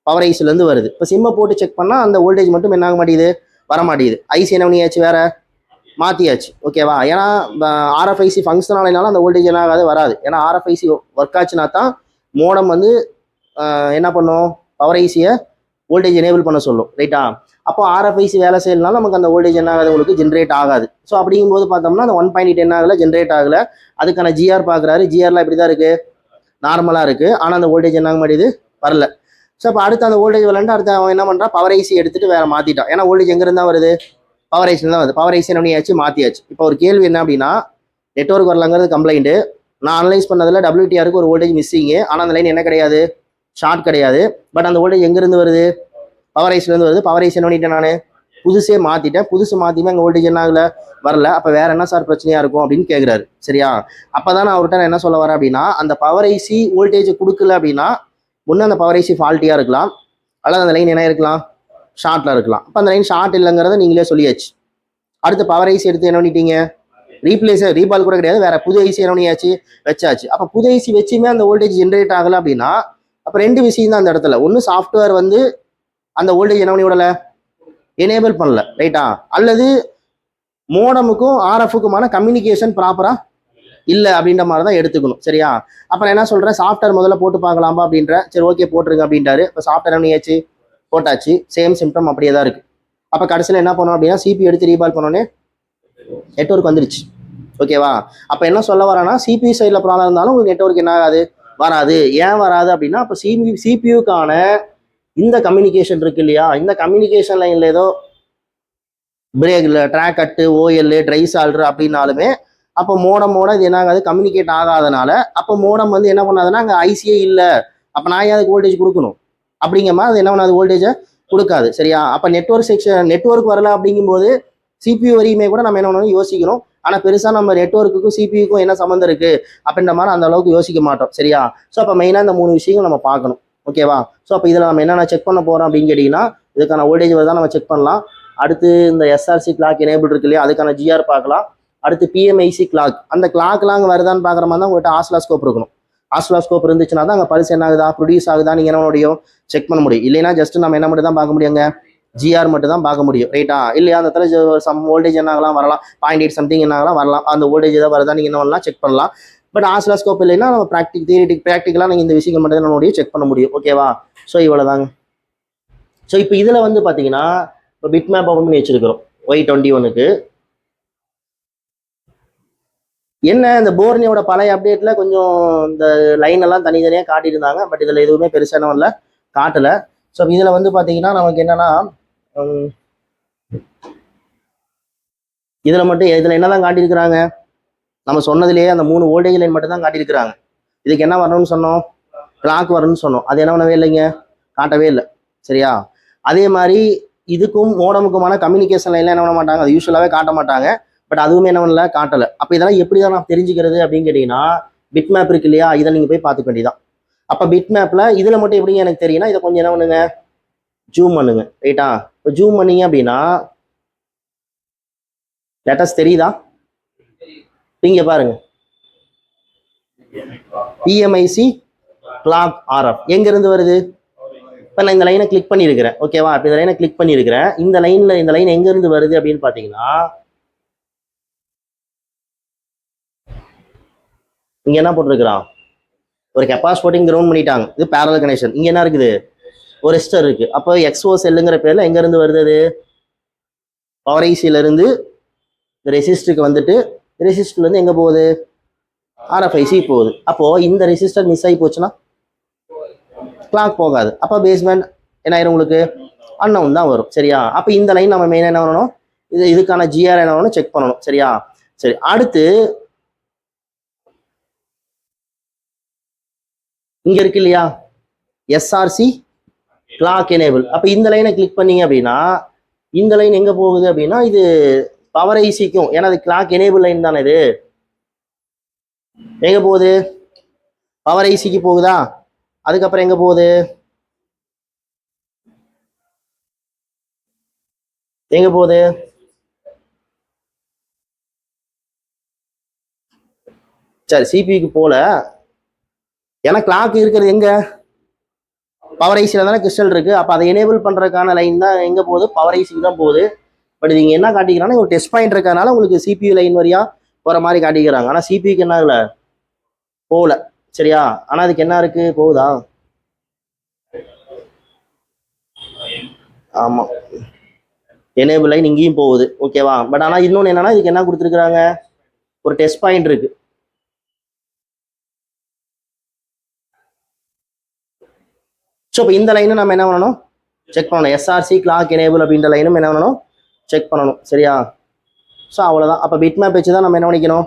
[SPEAKER 1] பவர் ஐசிலேருந்து வருது. இப்போ சிம்மை போட்டு செக் பண்ணால் அந்த வோல்டேஜ் மட்டும் என்ன ஆக மாட்டேங்குது, வர மாட்டேங்குது. ஐசி என்ன பண்ணியாச்சு, வேற மாற்றியாச்சு. ஓகேவா? ஏன்னா ஆர்எஃப்ஐசி ஃபங்க்ஷன் ஆனாலும் அந்த வோல்டேஜ் என்ன ஆகாது, வராது. ஏன்னா ஆர்எஃப்ஐசி ஒர்க் ஆச்சுன்னா தான் மோடம் வந்து என்ன பண்ணும், பவர் ஐசியை வோல்டேஜ் எனேபிள் பண்ண சொல்லும். ரைட்டா? அப்போ ஆர்எஃப்ஐசி வேலை செய்யலனாலும் நமக்கு அந்த வோல்டேஜ் என்ன ஆகாது, உங்களுக்கு ஜென்ரேட் ஆகாது. ஸோ அப்படிங்கும்போது பார்த்தோம்னா அந்த 1.8 என்ன ஆகலை, ஜென்ரேட் ஆகலை. அதுக்கான ஜிஆர் பார்க்குறாரு, ஜிஆர்லாம் இப்படி தான் இருக்குது, நார்மலாக இருக்குது. ஆனால் அந்த வோல்டேஜ் என்ன ஆக மாட்டேது, வரல. ஸோ அப்போ அடுத்து அந்த வோல்டேஜ் விளாண்டு அடுத்து அவன் என்ன பண்ணுறான், பவர் ஐசி எடுத்துகிட்டு வேறு மாற்றிட்டான். ஏன்னா வோல்டேஜ் எங்கேருந்தா வருது, பவர் ஐசியில் தான் வருது. பவர் ஐசி என்ன பண்ணியாச்சு, மாற்றியாச்சு. இப்போ ஒரு கேள்வி என்ன அப்படின்னா நெட்வொர்க் வரலங்கிறது கம்ப்ளைண்ட்டு, நான் அனலைஸ் பண்ணதில் WTRக்கு ஒரு வோல்டேஜ் மிஸ்ஸிங்கு. ஆனால் அந்த லைன் என்ன கிடையாது, ஷார்ட் கிடையாது. பட் அந்த வோல்டேஜ் எங்கேருந்து வருது, பவர் ஐஸ்லேருந்து வருது. பவர் ஐஸ் என்ன பண்ணிட்டேன் நான், புதுசே மாற்றிட்டேன். புதுசு மாற்றியுமே அங்கே வோல்டேஜ் என்ன ஆகல, வரல. அப்போ வேற என்ன சார் பிரச்சனையாக இருக்கும் அப்படின்னு கேட்குறாரு. சரியா, அப்போ தான் நான் அவர்கிட்ட என்ன சொல்ல வரேன் அப்படின்னா, அந்த பவர் ஐசி வோல்டேஜ் கொடுக்கல அப்படின்னா ஒன்று அந்த பவர் ஐசி ஃபால்ட்டியாக இருக்கலாம், அல்லது அந்த லைன் என்ன இருக்கலாம், ஷார்ட்டில் இருக்கலாம். அப்போ அந்த லைன் ஷார்ட் இல்லைங்கிறத நீங்களே சொல்லியாச்சு. அடுத்து பவர் ஐசி எடுத்து என்ன பண்ணிட்டீங்க, ரீபால் கூட கிடையாது, வேற புது ஐசி என்ன பண்ணியாச்சு, வச்சாச்சு. அப்போ புது ஐசி வச்சுமே அந்த வோல்டேஜ் ஜென்ரேட் ஆகலை அப்படின்னா அப்போ ரெண்டு விஷயம் தான் அந்த இடத்துல. ஒன்று சாஃப்ட்வேர் வந்து அந்த வோல்டேஜ் என்ன பண்ணி விடலை, எனேபிள் பண்ணல, ரைட்டா, அல்லது மோடமுக்கும் ஆர்எஃப்க்குமான கம்யூனிகேஷன் ப்ராப்பராக இல்லை அப்படின்ற மாதிரி தான் எடுத்துக்கணும். சரியா, அப்போ நான் என்ன சொல்கிறேன், சாஃப்ட்வேர் முதல்ல போட்டு பார்க்கலாமா அப்படின்ற, சரி ஓகே போட்டுருங்க அப்படின்ட்டாரு. இப்போ சாஃப்ட்வேர் என்ன பண்ணியாச்சு, போட்டாச்சு. சேம் சிம்டம் அப்படியே தான் இருக்குது. அப்போ கடைசியில் என்ன பண்ணோம் அப்படின்னா CPU எடுத்து ரீபால் பண்ணோன்னே நெட்வொர்க் வந்துருச்சு. ஓகேவா, அப்போ என்ன சொல்ல வரேன்னா CPU சைடில் ப்ராப்ளம் இருந்தாலும் உங்களுக்கு நெட்வொர்க் என்ன ஆகாது, வராது. ஏன் வராது அப்படின்னா அப்போ CPUக்கான இந்த கம்யூனிகேஷன் இருக்கு இல்லையா, இந்த கம்யூனிகேஷன் லைனில் ஏதோ பிரேக்ல ட்ராக் கட்டு OL ட்ரை சால்ட்ரு அப்படின்னாலுமே அப்போ மோடமோட இது என்ன ஆகாது, கம்யூனிகேட் ஆகாதனால அப்போ மோடம் வந்து என்ன பண்ணாதுன்னா அங்கே ஐசியே இல்லை. அப்போ நான் ஏன் அதுக்கு வோல்டேஜ் கொடுக்கணும் அப்படிங்கிற மாதிரி அது என்ன பண்ணாது, வோல்டேஜை கொடுக்காது. சரியா, அப்போ நெட்வொர்க் வரல அப்படிங்கும்போது CPU வரையுமே கூட நம்ம என்ன பண்ணணும் யோசிக்கணும். ஆனால் பெருசாக நம்ம நெட்வொர்க்குக்கும் CPUக்கும் என்ன சம்மந்தம் இருக்குது அப்படின்ற மாதிரி அந்த அளவுக்கு யோசிக்க மாட்டோம். சரியா, ஸோ அப்போ மெயினாக இந்த 3 விஷயங்கள் நம்ம பார்க்கணும். ஓகேவா, ஸோ அப்போ இதில் நம்ம என்னென்ன செக் பண்ண போகிறோம் அப்படின்னு கேட்டிங்கன்னா, இதுக்கான வோல்டேஜ் வருதான் நம்ம செக் பண்ணலாம். அடுத்து இந்த SRC கிளாக் எனேபிள் இருக்கு இல்லையா, அதுக்கான GR பார்க்கலாம். அடுத்து PMIC கிளாக், அந்த கிளாக்லாம் வருதான்னு பார்க்குற மாதிரி தான் உங்கள்கிட்ட ஆஸ்லாஸ்கோப் இருக்கணும். ஆஸ்லாஸ்கோப் இருந்துச்சுன்னா தான் அங்கே பல்ஸ் என்ன ஆகுதா, ப்ரொடியூஸ் ஆகுதா நீங்கள் என்ன முடியும், செக் பண்ண முடியும். இல்லைன்னா ஜஸ்ட் நம்ம என்ன மட்டும் தான் பார்க்க முடியுங்க, GR மட்டும் தான் பார்க்க முடியும். ரைட்டா, இல்லையா அந்த இடத்துல சம் வோல்டேஜ் என்ன ஆகலாம், வரலாம் 0.8 சம்திங் என்ன ஆகலாம், வரலாம். அந்த வோல்டேஜ் ஏதாவது வருதா நீங்கள் என்ன பண்ணலாம், செக் பண்ணலாம். பட் ஆஸ்லாஸ்கோப் இல்லைன்னா நம்ம ப்ராக்டிக்கலாக நீங்கள் இந்த விஷயங்கள் மட்டும் தான் நம்மளுடைய செக் பண்ண முடியும். ஓகேவா, ஸோ இவ்வளோதாங்க. ஸோ இப்போ இதில் வந்து பார்த்தீங்கன்னா இப்போ பிட் மேப் ஓப்பன் பண்ணி வச்சிருக்கிறோம் Y21க்கு. என்ன இந்த போர்னியோட பழைய அப்டேட்டில் கொஞ்சம் இந்த லைன் எல்லாம் தனித்தனியாக காட்டியிருந்தாங்க. பட் இதில் எதுவுமே பெருசாக என்ன வரல, காட்டலை. ஸோ இதில் வந்து பார்த்தீங்கன்னா நமக்கு என்னன்னா இதில் மட்டும் இதில் என்ன தான் காட்டியிருக்கிறாங்க, நம்ம சொன்னதுலேயே அந்த 3 வோல்டேஜ் லைன் மட்டும் தான் காட்டியிருக்கிறாங்க. இதுக்கு என்ன வரணும்னு சொன்னோம், கிளாக் வரணும்னு சொன்னோம். அது என்ன பண்ணவே இல்லைங்க, காட்டவே இல்லை. சரியா, அதே மாதிரி இதுக்கும் மோடமுக்குமான கம்யூனிகேஷன் லைன்லாம் என்ன பண்ண மாட்டாங்க, அது யூஸ்வலாகவே காட்ட மாட்டாங்க. பட் அதுவுமே என்ன பண்ணல, காட்டலை. அப்போ இதெல்லாம் எப்படி தான் நான் தெரிஞ்சுக்கிறது அப்படின்னு கேட்டிங்கன்னா, பிட் மேப் இருக்கு இல்லையா, இதை நீங்கள் போய் பார்த்துக்க வேண்டியதான். அப்போ பிட் மேப்பில் இதில் மட்டும் எப்படிங்க எனக்கு தெரியும்னா, இதை கொஞ்சம் என்ன பண்ணுங்க, ஜூம் பண்ணுங்க. ரைட்டா, இப்போ ஜூம் பண்ணீங்க அப்படின்னா லேட்டஸ்ட் தெரியுதா, இங்க பாருங்க PMIC கிளாக் RF எங்க இருந்து வருது. இப்போ நான் இந்த லைனை கிளிக் பண்ணியிருக்கிறேன். ஓகேவா, இப்போ இந்த லைனை கிளிக் பண்ணியிருக்கிறேன். இந்த லைன் எங்க இருந்து வருது அப்படின்னு பார்த்தீங்கன்னா, இங்க என்ன போட்டிருக்கிறான், ஒரு கெப்பாசிட்டர் கிரவுண்ட் பண்ணிட்டாங்க. இது பேரலல் கனெக்ஷன். இங்க என்ன இருக்குது, ஒரு ரெசிஸ்டர் இருக்கு. அப்போ XO செல்லுங்கிற பேர்ல எங்க இருந்து வருது, அது பவர் ஐசியில இருந்து இந்த ரெசிஸ்டருக்கு வந்துட்டு ரெசிஸ்டர்ல இருந்து எங்க போகுது, RFIC போகுது. அப்போ இந்த ரெசிஸ்டர் மிஸ் ஆகி போச்சுன்னா கிளாக் போகாது. அப்போ பேஸ்பேண்ட் என்ன ஆயிரும், உங்களுக்கு அன்னவுன் தான் வரும். சரியா, அப்போ இந்த லைன் நம்ம மெயினாக என்ன பண்ணணும், இதுக்கான GR என்ன பண்ணணும், செக் பண்ணணும். சரியா, சரி. அடுத்து இங்க இருக்கு இல்லையா SRC கிளாக் எனேபிள். அப்போ இந்த லைனை கிளிக் பண்ணீங்க அப்படின்னா இந்த லைன் எங்க போகுது அப்படின்னா, இது பவர் ஐசிக்கும், ஏன்னா அது கிளாக் எனேபிள் லைன் தானே, இது எங்க போகுது, பவர் ஐசிக்கு போகுதா. அதுக்கப்புறம் எங்க போகுது, எங்க போகுது, சரி CPUக்கு போல. ஏன்னா கிளாக் இருக்கிறது எங்க, பவர் ஐசியில் தானே கிறிஸ்டல் இருக்கு. அப்போ அதை எனேபிள் பண்றதுக்கான லைன் தான் எங்க போகுது, பவர் ஐசிக்கு தான் போகுது. பட் இது இங்க என்ன காட்டிக்கிறாங்கன்னா, ஒரு டெஸ்ட் பாயிண்ட் இருக்கனால உங்களுக்கு CPU லைன் வழியா போற மாதிரி காட்டிக்கிறாங்க. ஆனால் CPUக்கு என்ன ஆகல, போகல. சரியா, ஆனா அதுக்கு என்ன இருக்கு, போகுதா, ஆமா எனேபிள் லைன் இங்கேயும் போகுது. ஓகேவா, பட் ஆனால் இன்னொன்று என்னன்னா, இதுக்கு என்ன கொடுத்துருக்குறாங்க, ஒரு டெஸ்ட் பாயிண்ட் இருக்கு. ஸோ இப்போ இந்த லைனை நம்ம என்ன பண்ணணும், செக் பண்ணணும். SRC கிளாக் எனேபிள் அப்படின்ற லைனும் என்ன பண்ணணும், செக் பண்ணணும். சரியா, ஸோ அவ்வளோதான். அப்போ பிட் மேப் வச்சு தான் நம்ம என்ன பண்ணிக்கணும்,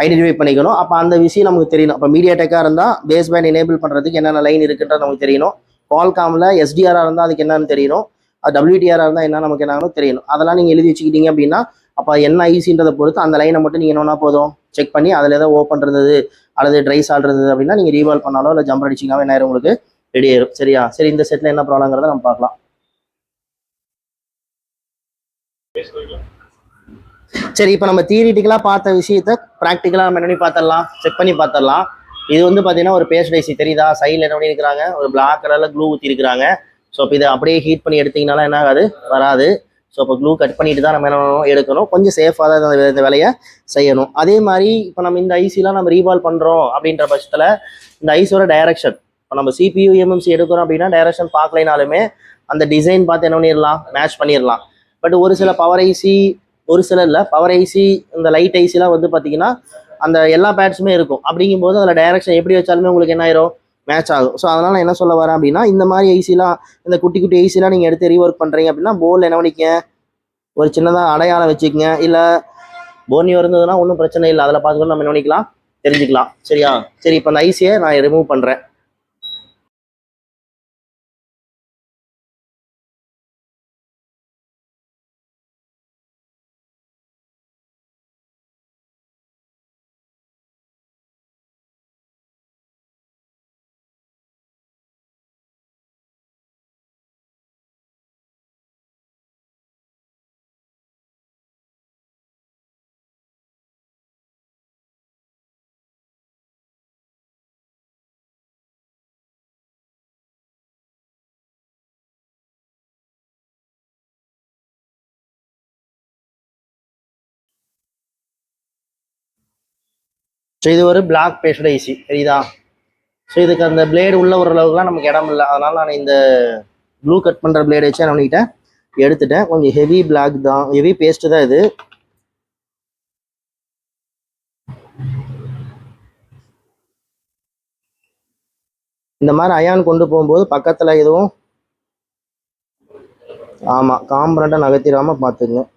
[SPEAKER 1] ஐடென்டிஃபை பண்ணிக்கணும். அப்போ அந்த விஷயம் நமக்கு தெரியணும். அப்போ மீடியா டெக்காக இருந்தால் பேஸ் பேண்ட் எனேபிள் பண்ணுறதுக்கு என்னென்ன லைன் இருக்குன்றது நமக்கு தெரியணும். குவால்காமில் எஸ்டிஆராக இருந்தால் அதுக்கு என்னன்னு தெரியணும். அது டபிள்யூடிஆராக இருந்தால் என்ன நமக்கு என்னன்னு தெரியணும். அதெல்லாம் நீங்கள் எழுதி வச்சுக்கிட்டீங்க அப்படின்னா அப்போ என்ன ஐசின்றதை பொறுத்து அந்த லைனை மட்டும் நீங்கள் என்னன்னா போதும் செக் பண்ணி அதில் ஏதோ ஓப்பன் இருந்தது அல்லது ட்ரை சால்ட் இருந்தது அப்படின்னா நீங்கள் ரீவால்வ் பண்ணாலோ இல்லை ஜம்ப் அடிச்சிங்கன்னா என்ன ஆயிரும் உங்களுக்கு ரெடி ஆயிரும். சரியா? சரி, இந்த செட்டில் என்ன ப்ராப்ளங்கிறத நம்ம பார்க்கலாம். சரி, இப்போ நம்ம தியரிட்டிக்கலாக பார்த்த விஷயத்த ப்ராக்டிக்கலாக நம்ம என்ன பார்த்துடலாம், செக் பண்ணி பார்த்துடலாம். இது வந்து பார்த்தீங்கன்னா ஒரு பேஸ்ட் ஐசி தெரியுதா? சைடில் என்ன பண்ணியிருக்கிறாங்க, ஒரு பிளாக் கலரில் க்ளூ ஊற்றி இருக்கிறாங்க. ஸோ இப்போ இதை அப்படியே ஹீட் பண்ணி எடுத்தீங்கனால என்ன ஆகாது, வராது. ஸோ இப்போ க்ளூ கட் பண்ணிட்டு தான் நம்ம என்ன எடுக்கணும். கொஞ்சம் சேஃபாக தான் இந்த வேலையை செய்யணும். அதே மாதிரி இப்போ நம்ம இந்த ஐசிலாம் நம்ம ரீவால்வ் பண்ணுறோம் அப்படின்ற பட்சத்தில் இந்த ஐசியோட டைரக்ஷன், இப்போ நம்ம சிபியூ எம்எம்சி எடுக்கிறோம் அப்படின்னா டைரக்ஷன் பார்க்கலைனாலுமே அந்த டிசைன் பார்த்து என்ன பண்ணிடலாம், மேட்ச் பண்ணிடலாம். பட் ஒரு சில பவர் ஐசி, ஒரு சில இல்லை, பவர் ஐசி இந்த லைட் ஐசிலாம் வந்து பார்த்தீங்கன்னா அந்த எல்லா பேட்ஸுமே இருக்கும். அப்படிங்கும்போது அதில் டைரக்ஷன் எப்படி வச்சாலுமே உங்களுக்கு என்ன ஆயிரும், மேட்ச் ஆகும். ஸோ அதனால் நான் என்ன சொல்ல வரேன் அப்படின்னா, இந்த மாதிரி ஐசிலாம், இந்த குட்டி குட்டி ஐசிலாம் நீங்கள் எடுத்து ரீஒர்க் பண்ணுறீங்க அப்படின்னா போர்டில் என்ன பண்ணிக்க, ஒரு சின்னதாக அடையாளம் வச்சுக்கங்க. இல்லை போர்னியோ இருந்ததுன்னா ஒன்றும் பிரச்சனை இல்லை, அதில் பார்த்துக்கணும் நம்ம என்ன பண்ணிக்கலாம், தெரிஞ்சுக்கலாம். சரியா? சரி, இப்போ அந்த ஐசியை நான் ரிமூவ் பண்ணுறேன். ஸோ இது ஒரு பிளாக் பேஸ்ட் ஐசி தெரியுதா? ஸோ இதுக்கு அந்த பிளேடு உள்ள ஒரு அளவுக்குலாம் நமக்கு இடம் இல்லை. அதனால் நான் இந்த ப்ளூ கட் பண்ணுற பிளேடு வச்சு என்ன பண்ணிக்கிட்டேன், எடுத்துட்டேன். கொஞ்சம் ஹெவி பிளாக் தான், ஹெவி பேஸ்ட்டு தான் இது. இந்த மாதிரி அயான் கொண்டு போகும்போது பக்கத்தில் எதுவும் ஆமாம் காம்பனண்ட்டாக நகர்த்திடாமல் பார்த்துங்க.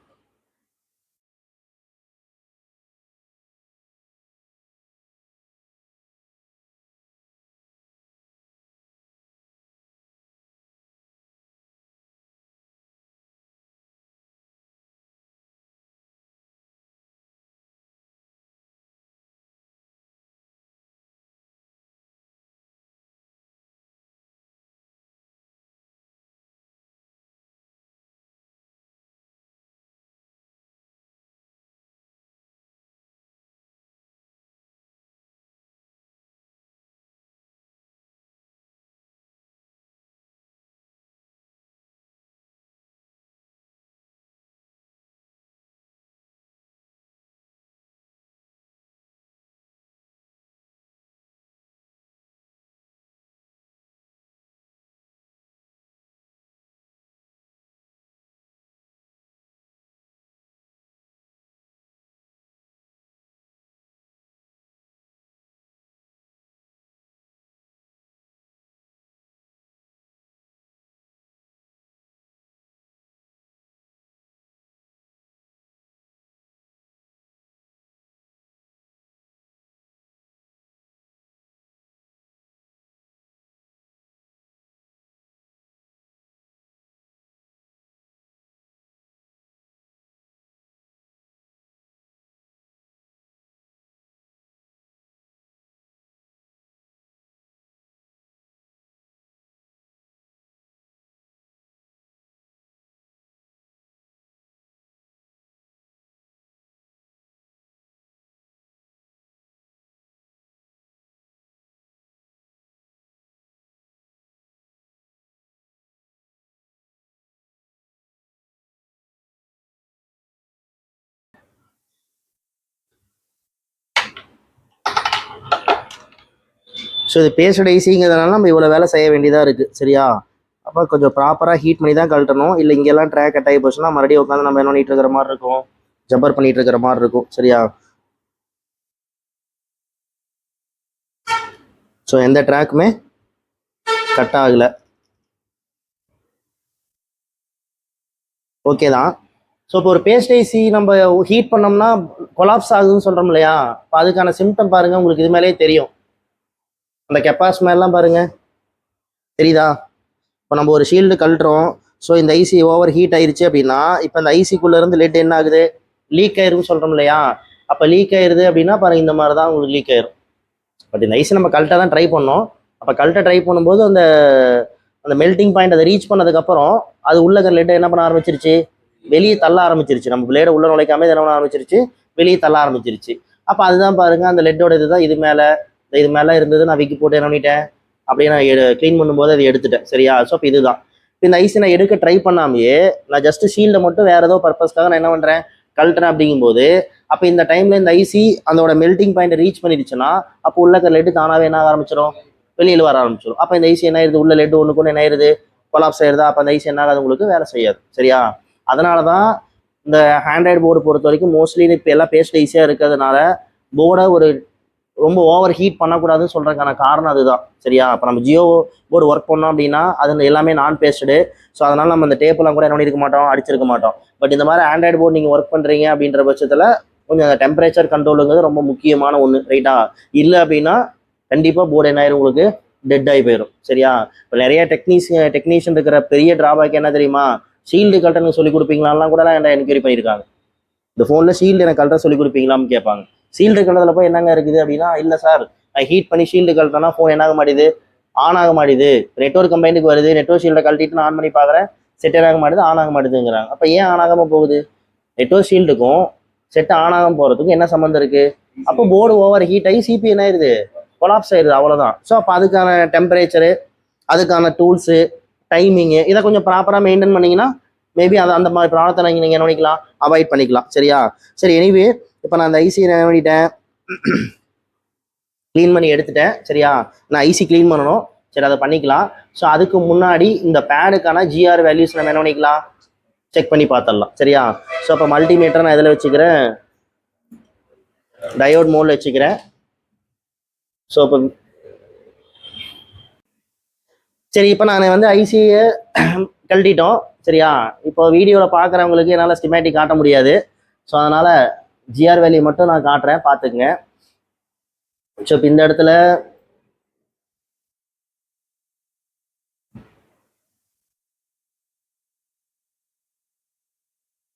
[SPEAKER 1] ஸோ இது பேஸ்ட் ஐசிங்கிறதுனால நம்ம இவ்வளோ வேலை செய்ய வேண்டியதாக இருக்குது. சரியா? அப்போ கொஞ்சம் ப்ராப்பராக ஹீட் பண்ணி தான் கழட்டணும். இல்லை இங்கெல்லாம் ட்ராக் கட் ஆகி போச்சுன்னா மறுபடியும் உட்காந்து நம்ம என்ன பண்ணிட்டு இருக்கிற மாதிரி இருக்கும், ஜப்பர் பண்ணிட்டு இருக்கிற மாதிரி இருக்கும். சரியா? ஸோ எந்த ட்ராக்குமே கட் ஆகலை. ஓகே தான். ஸோ இப்போ ஒரு பேஸ்ட் ஐசி நம்ம ஹீட் பண்ணோம்னா கொலாப்ஸ் ஆகுதுன்னு சொல்கிறோம் இல்லையா, இப்போ அதுக்கான சிம்டம் பாருங்கள், உங்களுக்கு இது மேலே தெரியும். அந்த கெப்பாசிட்டி மேலாம் பாருங்கள், தெரியுதா? இப்போ நம்ம ஒரு ஷீல்டு கழட்டுறோம், ஸோ இந்த ஐசி ஓவர் ஹீட் ஆயிடுச்சு அப்படின்னா, இப்போ இந்த ஐசிக்குள்ளேருந்து லெட் என்ன ஆகுது, லீக் ஆயிருன்னு சொல்கிறோம் இல்லையா. அப்போ லீக் ஆயிருது அப்படின்னா பாருங்கள், இந்த மாதிரி தான் உங்களுக்கு லீக் ஆயிரும். பட் இந்த ஐசி நம்ம கழட்ட தான் ட்ரை பண்ணோம். அப்போ கழட்ட ட்ரை பண்ணும்போது அந்த அந்த மெல்டிங் பாயிண்ட் அதை ரீச் பண்ணதுக்கப்புறம் அது உள்ள லெட்டை என்ன பண்ண ஆரம்பிச்சிருச்சு, வெளியே தள்ள ஆரம்பிச்சிருச்சு. நம்ம பிளேடை உள்ள நுழைக்காம என்ன பண்ண ஆரம்பிச்சிருச்சு, வெளியே தள்ள ஆரம்பிச்சிருச்சு. அப்போ அதுதான் பாருங்க, அந்த லெட்டோட இதுதான் இது மேலே இருந்தது. நான் விக்கி போட்டு என்ன பண்ணிட்டேன், அப்படியே நான் க்ளீன் பண்ணும்போது அதை எடுத்துட்டேன். சரியா? ஸோ இப்போ இதுதான். இந்த ஐசி நான் எடுக்க ட்ரை பண்ணாமையே நான் ஜஸ்ட் ஷீல்டை மட்டும் வேற ஏதோ பர்பஸ்க்காக நான் என்ன பண்ணுறேன், கழட்டுறேன். அப்படிங்கும்போது அப்போ இந்த டைம்ல இந்த ஐசி அதோட மெல்டிங் பாயிண்ட் ரீச் பண்ணிடுச்சுன்னா அப்போ உள்ள லெட்டு தானாவே என்ன ஆரம்பிச்சிடும், வெளியில் வர ஆரம்பிச்சிடும். அப்போ இந்த ஐசி என்ன ஆயிருது, உள்ள லெட்டு ஒன்றுக்கு என்ன ஆயிருது, கொலாப்ஸ் ஆயிருதா. அப்போ அந்த ஐசி என்ன ஆகாது, உங்களுக்கு வேலை செய்யாது. சரியா? அதனால தான் இந்த ஆண்ட்ராய்டு போர்டு பொறுத்த வரைக்கும் மோஸ்ட்லி இப்போ எல்லாம் பேஸ்ட் ஈஸியாக இருக்கிறதுனால போர்டை ஒரு ரொம்ப ஓவர் ஹீட் பண்ணக்கூடாதுன்னு சொல்கிறதுக்கான காரணம் அதுதான். சரியா? இப்போ நம்ம ஜியோ போர்டு ஒர்க் பண்ணோம் அப்படின்னா அது எல்லாமே நான் பேஸ்டு. ஸோ அதனால நம்ம அந்த டேப்பெல்லாம் கூட என்ன பண்ணியிருக்க மாட்டோம், அடிச்சிருக்க மாட்டோம். பட் இந்த மாதிரி ஆண்ட்ராய்டு போர்டு நீங்கள் ஒர்க் பண்ணுறீங்க அப்படின்ற பட்சத்தில் கொஞ்சம் அந்த டெம்பரேச்சர் கண்ட்ரோலுங்கிறது ரொம்ப முக்கியமான ஒன்று. ரைட்டா? இல்லை அப்படின்னா கண்டிப்பாக போர்டு என்ன ஆயிரும், உங்களுக்கு டெட் ஆகி போயிடும். சரியா? இப்போ நிறைய டெக்னீஷியன் இருக்கிற பெரிய டிராபேக் என்ன தெரியுமா, ஷீல்டு கழட்டனுக்கு சொல்லி கொடுப்பீங்களாலாம் கூட என்ன என்கொயரி பண்ணியிருக்காங்க. இந்த ஃபோனில் ஷீல்டு எனக்கு கழட்ட சொல்லி கொடுப்பீங்களான்னு கேட்பாங்க. ஷீல்டு கழட்டத்தில் போய் என்னங்க இருக்குது அப்படின்னா, இல்லை சார் நான் ஹீட் பண்ணி ஷீல்டு கழட்டனா ஃபோன் என்ன ஆக மாட்டேது, ஆன் ஆக மாட்டேது. நெட்வொர்க் கம்பெனிக்கு வருது, நெட்வொர்க் ஷீல்டை கழட்டிட்டு நான் ஆன் பண்ணி பார்க்குறேன், செட் ஆக மாட்டேது, ஆன் ஆக மாட்டேதுங்கிறாங்க. அப்போ ஏன் ஆன் ஆகாமல் போகுது? நெட்வொர்க் ஷீல்டுக்கும் செட் ஆன் ஆகாமல் போகிறதுக்கும் என்ன சம்மந்தம் இருக்குது? அப்போ போர்டு ஓவர் ஹீட் ஆகி சிபி என்ன ஆயிடுது, கொலாப்ஸ் ஆயிடுது, அவ்வளோதான். ஸோ அப்போ அதுக்கான டெம்பரேச்சரு, அதுக்கான டூல்ஸு, டைமிங்கு இதை கொஞ்சம் ப்ராப்பராக மெயின்டைன் பண்ணிங்கன்னா மேபி அதை அந்த மாதிரி ப்ராப்ளத்தை நீங்கள் என்ன பண்ணிக்கலாம், அவாய்ட் பண்ணிக்கலாம். சரியா? சரி, எனிவே இப்போ நான் அந்த ஐசி என்ன பண்ணிட்டேன், க்ளீன் பண்ணி எடுத்துட்டேன். சரியா? நான் ஐசி க்ளீன் பண்ணணும். சரி, அதை பண்ணிக்கலாம். ஸோ அதுக்கு முன்னாடி இந்த பேடுக்கான ஜிஆர் வேல்யூஸ் நம்ம என்ன பண்ணிக்கலாம், செக் பண்ணி பார்த்துடலாம். சரியா? ஸோ அப்போ மல்டிமீட்டர் நான் இதில் வச்சுக்கிறேன், டயோட் மோடில் வச்சுக்கிறேன். ஸோ இப்போ சரி, இப்போ நான் வந்து ஐசியை கழட்டிட்டோம். சரியா? இப்போ வீடியோவில் பார்க்குறவங்களுக்கு என்னால் ஸ்கிமேட்டிக் காட்ட முடியாது. ஸோ அதனால் ஜிஆர் வேல்யூ மட்டும் நான் காட்டுறேன், பார்த்துக்குங்க. ஸோ இப்போ இந்த இடத்துல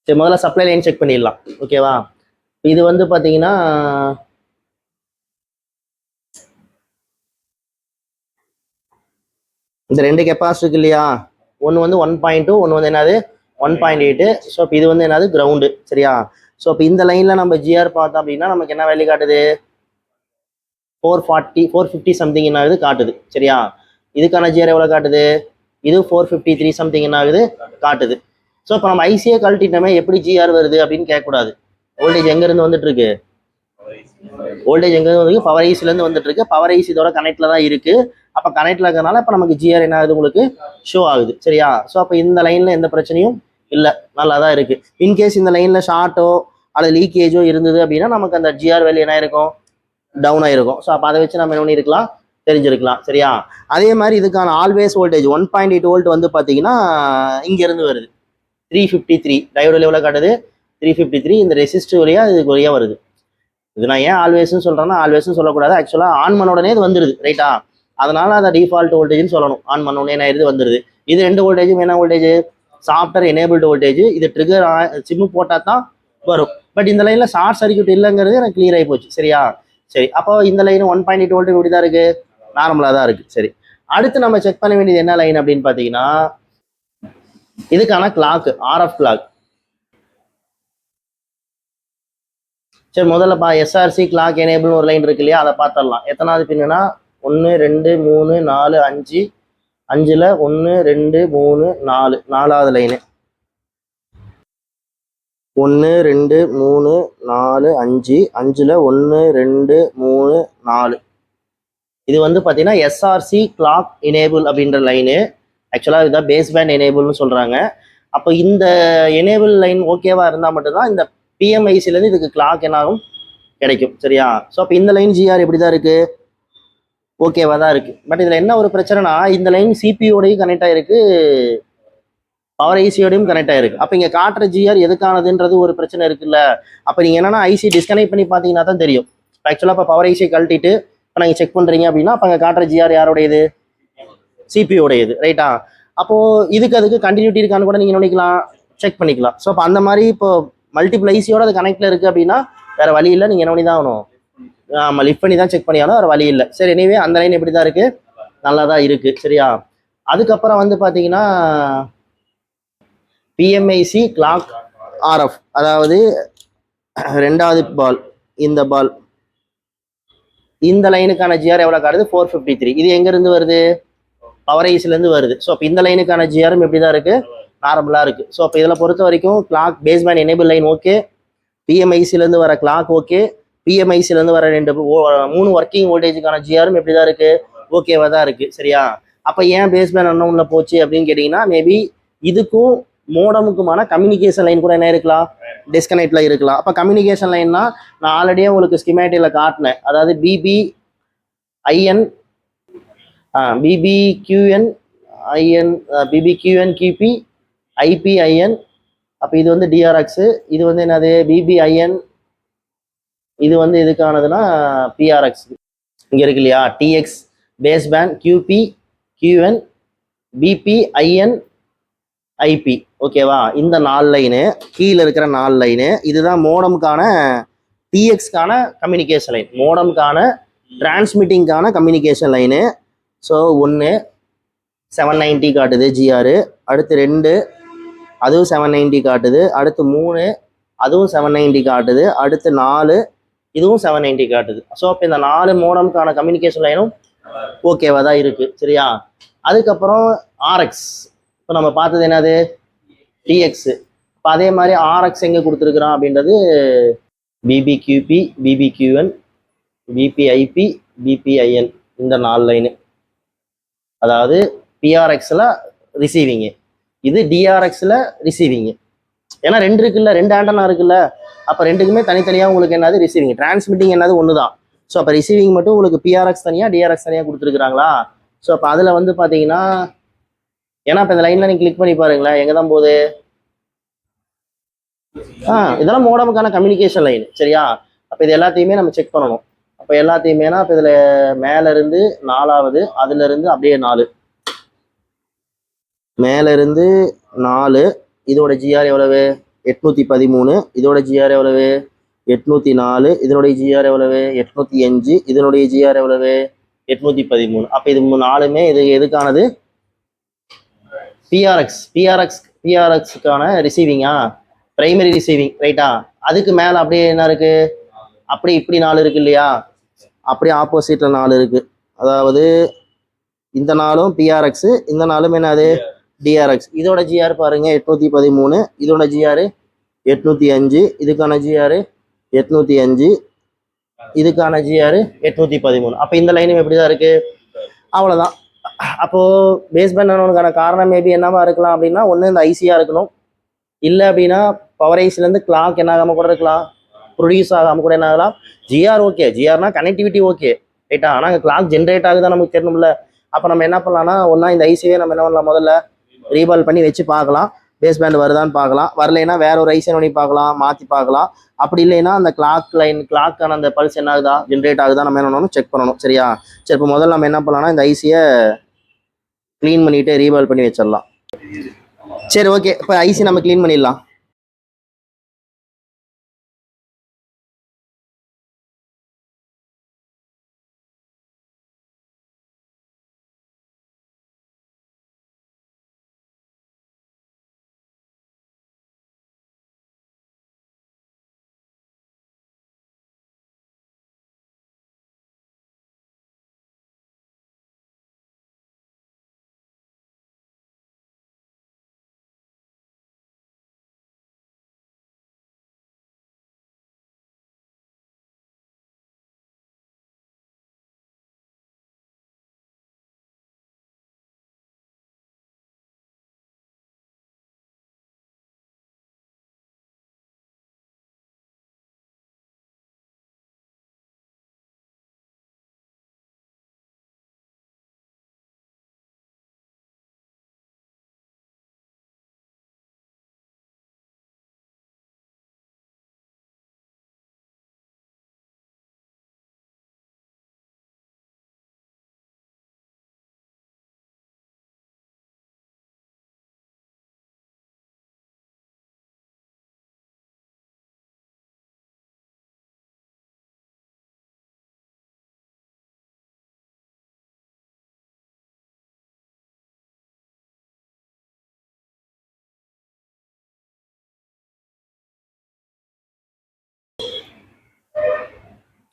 [SPEAKER 1] சரி முதல்ல சப்ளை லைன் செக் பண்ணிடலாம். ஓகேவா? இது வந்து பார்த்தீங்கன்னா இந்த ரெண்டு கெப்பாசிட்டி இல்லையா, ஒன்று வந்து 1.2, ஒன்று வந்து என்னது 1.8. ஸோ இப்போ இது வந்து என்னது கிரவுண்டு. சரியா? ஸோ இப்போ இந்த லைனில் நம்ம ஜிஆர் பார்த்தோம் அப்படின்னா நமக்கு என்ன வேல்யூ காட்டுது, 450 சம்திங் என்ன ஆகுது காட்டுது. சரியா? இதுக்கான ஜிஆர் எவ்வளோ காட்டுது, இது 453 சம்திங் என்ன ஆகுது காட்டுது. ஸோ இப்போ நம்ம ஐசியை கழட்டிட்டோமே, எப்படி ஜிஆர் வருது அப்படின்னு கேட்கக்கூடாது. வோல்டேஜ் எங்கேருந்து வந்துட்டு இருக்கு, வோல்டேஜ் எங்கேருந்து வந்து பவர் ஐசிலேருந்து வந்துட்டு இருக்கு. பவர் ஐசி இதோட கனெக்டில் தான் இருக்கு. அப்போ கனெக்டில் இருக்கிறதுனால இப்போ நமக்கு ஜிஆர் என்ன ஆகுது, உங்களுக்கு ஷோ ஆகுது. சரியா? ஸோ அப்போ இந்த லைனில் எந்த பிரச்சனையும் இல்லை, நல்லா தான் இருக்குது. இன்கேஸ் இந்த லைனில் ஷார்ட்டோ அல்லது லீக்கேஜோ இருந்தது அப்படின்னா நமக்கு அந்த ஜிஆர் வேல்யூ என்ன இருக்கும், டவுன் ஆகிருக்கும். ஸோ அப்போ அதை வச்சு நம்ம என்ன பண்ணியிருக்கலாம், தெரிஞ்சிருக்கலாம். சரியா? அதே மாதிரி இதுக்கான ஆல்வேஸ் வோல்டேஜ் 1.8 வோல்ட் வந்து பார்த்தீங்கன்னா இங்கேருந்து வருது 353. டயோடு லெவலில் காட்டுது 353. இந்த ரெசிஸ்டர் வழியாக இதுக்கு வழியாக வருது. இது நான் ஏன் ஆல்வேஸ்ன்னு சொல்கிறேன்னா, ஆல்வேஸ்ன்னு சொல்லக்கூடாது, ஆக்சுவலாக ஆன் பண்ண உடனே இது வந்துடுது. ரைட்டா? அதனால அதை டிஃபால்ட் வோல்டேஜ்னு சொல்லணும். ஆன் பண்ண உடனே என்ன ஆயிடுது, வந்துடுது. இது ரெண்டு வோல்டேஜும் என்ன வோல்டேஜ், சாஃப்ட்வேர் எனேபிள்டு வோல்டேஜ். இது ட்ரிகர் சிம்மு போட்டால் தான் வரும். பட் இந்த லைனில் ஷார்ட் சர்க்யூட் இல்லைங்கிறது எனக்கு கிளியர் ஆகி போச்சு. சரியா? சரி, அப்போ இந்த லைன் 1.8 வோல்ட் இப்படி தான் இருக்குது, நார்மலாக தான் இருக்குது. சரி, அடுத்து நம்ம செக் பண்ண வேண்டியது என்ன லைன் அப்படின்னு பார்த்தீங்கன்னா, இதுக்கான கிளாக், ஆர்எஃப் கிளாக். சரி, முதல்ல எஸ்ஆர்சி கிளாக் எனேபிள்னு ஒரு லைன் இருக்கு இல்லையா, அதை பார்த்துடலாம். எத்தனாவது பின்னா 1 2 3 4 5, 5ல் 1 2 3 4, 4வது லைனு 1 2 3 4 5, 5ல் 1 2 3 4. இது வந்து பார்த்தீங்கன்னா எஸ்ஆர்சி கிளாக் எனேபிள் அப்படின்ற லைனு. ஆக்சுவலாக இதுதான் பேஸ் பேண்ட் எனேபிள்னு சொல்கிறாங்க. அப்போ இந்த எனேபிள் லைன் ஓகேவா இருந்தால் மட்டும்தான் இந்த பிஎம்ஐசிலேருந்து இதுக்கு கிளாக் என்னாகும் கிடைக்கும். சரியா? ஸோ அப்போ இந்த லைன் ஜிஆர் எப்படி தான் இருக்குது, ஓகேவா தான் இருக்குது. பட் இதில் என்ன ஒரு பிரச்சனைனா, இந்த லைன் சிபியோடையும் கனெக்ட் ஆகிருக்கு, பவர் ஐசியோடையும் கனெக்ட் ஆயிருக்கு. அப்போ இங்கே காட்டுற ஜிஆர் எதுக்கானதுன்றது ஒரு பிரச்சனை இருக்குல்ல. அப்போ நீங்கள் என்னன்னா ஐசி டிஸ்கனெக்ட் பண்ணி பார்த்தீங்கன்னா தான் தெரியும். ஆக்சுவலாக இப்போ பவர் ஐசியை கழட்டிட்டு இப்போ நீங்கள் செக் பண்ணுறீங்க அப்படின்னா அப்போ அங்கே காட்டுற ஜிஆர் யாரோடையது? சிபியோடையது, ரைட்டா? அப்போது அதுக்கு கண்டினியூட்டி இருக்கான்னு கூட நீங்கள் நினைக்கலாம், செக் பண்ணிக்கலாம். ஸோ அப்போ அந்த மாதிரி இப்போ மல்டிபிள் ஐசியோட அது கனெக்டில் இருக்குது அப்படின்னா வேறு வழி இல்லை, நீங்கள் என்ன பண்ணி தான் ஆகணும், நம்ம லிஃப்ட் பண்ணி தான் செக் பண்ணியாலும் வேறு வழி இல்லை. சரி, எனிவே அந்த லைன் எப்படி தான் இருக்குது, நல்லா தான் இருக்குது. சரியா? அதுக்கப்புறம் வந்து பார்த்தீங்கன்னா பிஎம்ஐசி கிளாக் ஆர்எஃப், அதாவது ரெண்டாவது பால், இந்த பால், இந்த லைனுக்கான ஜிஆர் எவ்வளோ காட்டுது? 453. இது எங்கேருந்து வருது? பவர் ஐஸ்லேருந்து வருது. ஸோ அப்போ இந்த லைனுக்கான ஜிஆரும் எப்படி தான் இருக்குது? நார்மலாக இருக்குது. ஸோ அப்போ இதில் பொறுத்த வரைக்கும் clock baseband enable line okay, பிஎம்ஐசிலேருந்து வர கிளாக் ஓகே, பிஎம்ஐசிலேருந்து வர 3 ஒர்க்கிங் வோல்டேஜுக்கான ஜிஆரும் எப்படி தான் இருக்குது? ஓகேவாக தான் இருக்குது. சரியா? அப்போ ஏன் பேஸ்பேண்ட் அன்னோனில் போச்சு அப்படின்னு கேட்டிங்கன்னா மேபி இதுக்கும் மோடமுக்குமான கம்யூனிகேஷன் லைன் கூட என்ன இருக்கலாம், டிஸ்கனெக்ட்ல இருக்கலாம். அப்போ கம்யூனிகேஷன் லைன்னா நான் ஆல்ரெடியே உங்களுக்கு ஸ்கிமேட்டிக்ல காட்டினேன். அதாவது பிபிஐஎன், பிபிக்யூஎன் ஐஎன், பிபிக்யூஎன் கியூபி, ஐபிஐஎன். அப்போ இது வந்து டிஆர்எக்ஸு, இது வந்து என்னது பிபிஐஎன், இது வந்து எதுக்கானதுன்னா பிஆர்எக்ஸ். இங்கே இருக்கு இல்லையா, TX baseband, QP, QN, BBIN, IP. ஓகேவா? இந்த 4 லைனு, கீழே இருக்கிற 4 லைனு, இதுதான் மோடமுக்கான டிஎக்ஸ்க்கான கம்யூனிகேஷன் லைன், மோடமுக்கான டிரான்ஸ்மிட்டிங்கான கம்யூனிகேஷன் லைனு. ஸோ 1 790 காட்டுது ஜிஆர், அடுத்து 2 அதுவும் 790 காட்டுது, அடுத்து 3 அதுவும் 790 காட்டுது, அடுத்து 4 இதுவும் 790 காட்டுது. ஸோ அப்போ இந்த 4 மோடமுக்கான கம்யூனிகேஷன் லைனும் ஓகேவா தான் இருக்குது. சரியா? அதுக்கப்புறம் ஆர்எக்ஸ், இப்போ நம்ம பார்த்தது என்னது, டிஎக்ஸு. இப்போ அதே மாதிரி ஆர்எக்ஸ் எங்கே கொடுத்துருக்குறான் அப்படின்றது பிபிக்யூபி, பிபிக்யூஎன், பிபிஐபி, பிபிஐஎன், இந்த 4 லைனு. அதாவது பிஆர்எக்ஸில் ரிசீவிங்கு, இது டிஆர்எக்ஸில் ரிசீவிங்கு. ஏன்னா 2 இருக்குல்ல, 2 ஆண்டனா இருக்குல்ல, அப்போ 2க்குமே தனித்தனியாக உங்களுக்கு என்னது ரிசீவிங், டிரான்ஸ்மிட்டிங் என்னது ஒன்று தான். ஸோ அப்போ ரிசீவிங் மட்டும் உங்களுக்கு பிஆர்எக்ஸ் தனியாக டிஆர்எக்ஸ் தனியாக கொடுத்துருக்குறாங்களா. ஸோ அப்போ அதில் வந்து பார்த்தீங்கன்னா ஏன்னா இப்போ இந்த லைனில் நீங்கள் கிளிக் பண்ணி பாருங்களேன், எங்கே தான் போகுது? இதெல்லாம் மோடமுக்கான கம்யூனிகேஷன் லைன். சரியா? அப்போ இது எல்லாத்தையுமே நம்ம செக் பண்ணணும். அப்போ எல்லாத்தையுமேனா இப்போ இதில் மேலேருந்து 4வது, அதுலேருந்து அப்படியே 4, மேலேருந்து 4, இதோட ஜிஆர் எவ்வளவு? 813. இதோட ஜிஆர் எவ்வளவு? 804. இதனுடைய ஜிஆர் எவ்வளவு? 805. இதனுடைய ஜிஆர் எவ்வளவு? 813. அப்போ இது 4மே இது எதுக்கானது? பிஆர்எக்ஸுக்கான ரிசீவிங்கா, பிரைமரி ரிசீவிங், ரைட்டா? அதுக்கு மேலே அப்படியே என்ன இருக்கு, அப்படி இப்படி 4 இருக்கு இல்லையா, அப்படியே ஆப்போசிட்ல 4 இருக்கு. அதாவது இந்த 4ம் பிஆர்எக்ஸ், இந்த 4ம் என்னது டிஆர்எக்ஸ். இதோட ஜிஆர் பாருங்க 813, இதோட ஜிஆர் 805, இதுக்கான ஜிஆர் 805, இதுக்கான ஜிஆர் 813. அப்போ இந்த லைனும் எப்படிதான் இருக்கு? அவ்வளோதான். அப்போது பேஸ்பேண்ட் ஆனவனுக்கான காரணம் மேபி என்னவா இருக்கலாம் அப்படின்னா, ஒன்று இந்த ஐசியாக இருக்கணும், இல்லை அப்படின்னா பவர் ஐஸ்லேருந்து கிளாக் என்ன ஆகாமல் கூட இருக்கலாம், ப்ரொடியூஸ் ஆகாமல் கூட என்ன ஆகலாம். ஜிஆர் ஓகே, ஜிஆர்னா கனெக்டிவிட்டி ஓகே, ரைட்டா? ஆனால் கிளாக் ஜென்ரேட் ஆகுதான் நமக்கு தெரியணும்ல. அப்போ நம்ம என்ன பண்ணலாம்னா, ஒன்றா இந்த ஐசியை நம்ம என்ன பண்ணலாம், முதல்ல ரீபால் பண்ணி வச்சு பார்க்கலாம், பேஸ்பேண்ட் வருதான்னு பார்க்கலாம். வரலைன்னா வேற ஒரு ஐசியை பண்ணி பார்க்கலாம், மாற்றி பார்க்கலாம். அப்படி இல்லைன்னா அந்த கிளாக் லைன், கிளாக்கான அந்த பல்ஸ் என்ன ஆகுதா, ஜென்ரேட் ஆகுதா, நம்ம என்ன பண்ணணும், செக் பண்ணணும். சரியா? சரி, இப்போ முதல்ல நம்ம என்ன பண்ணலாம்னா இந்த ஐசியை க்ளீன் பண்ணிட்டு ரீபால் பண்ணி வச்சிடலாம். சரி, ஓகே. இப்போ ஐசி நம்ம க்ளீன் பண்ணிடலாம்.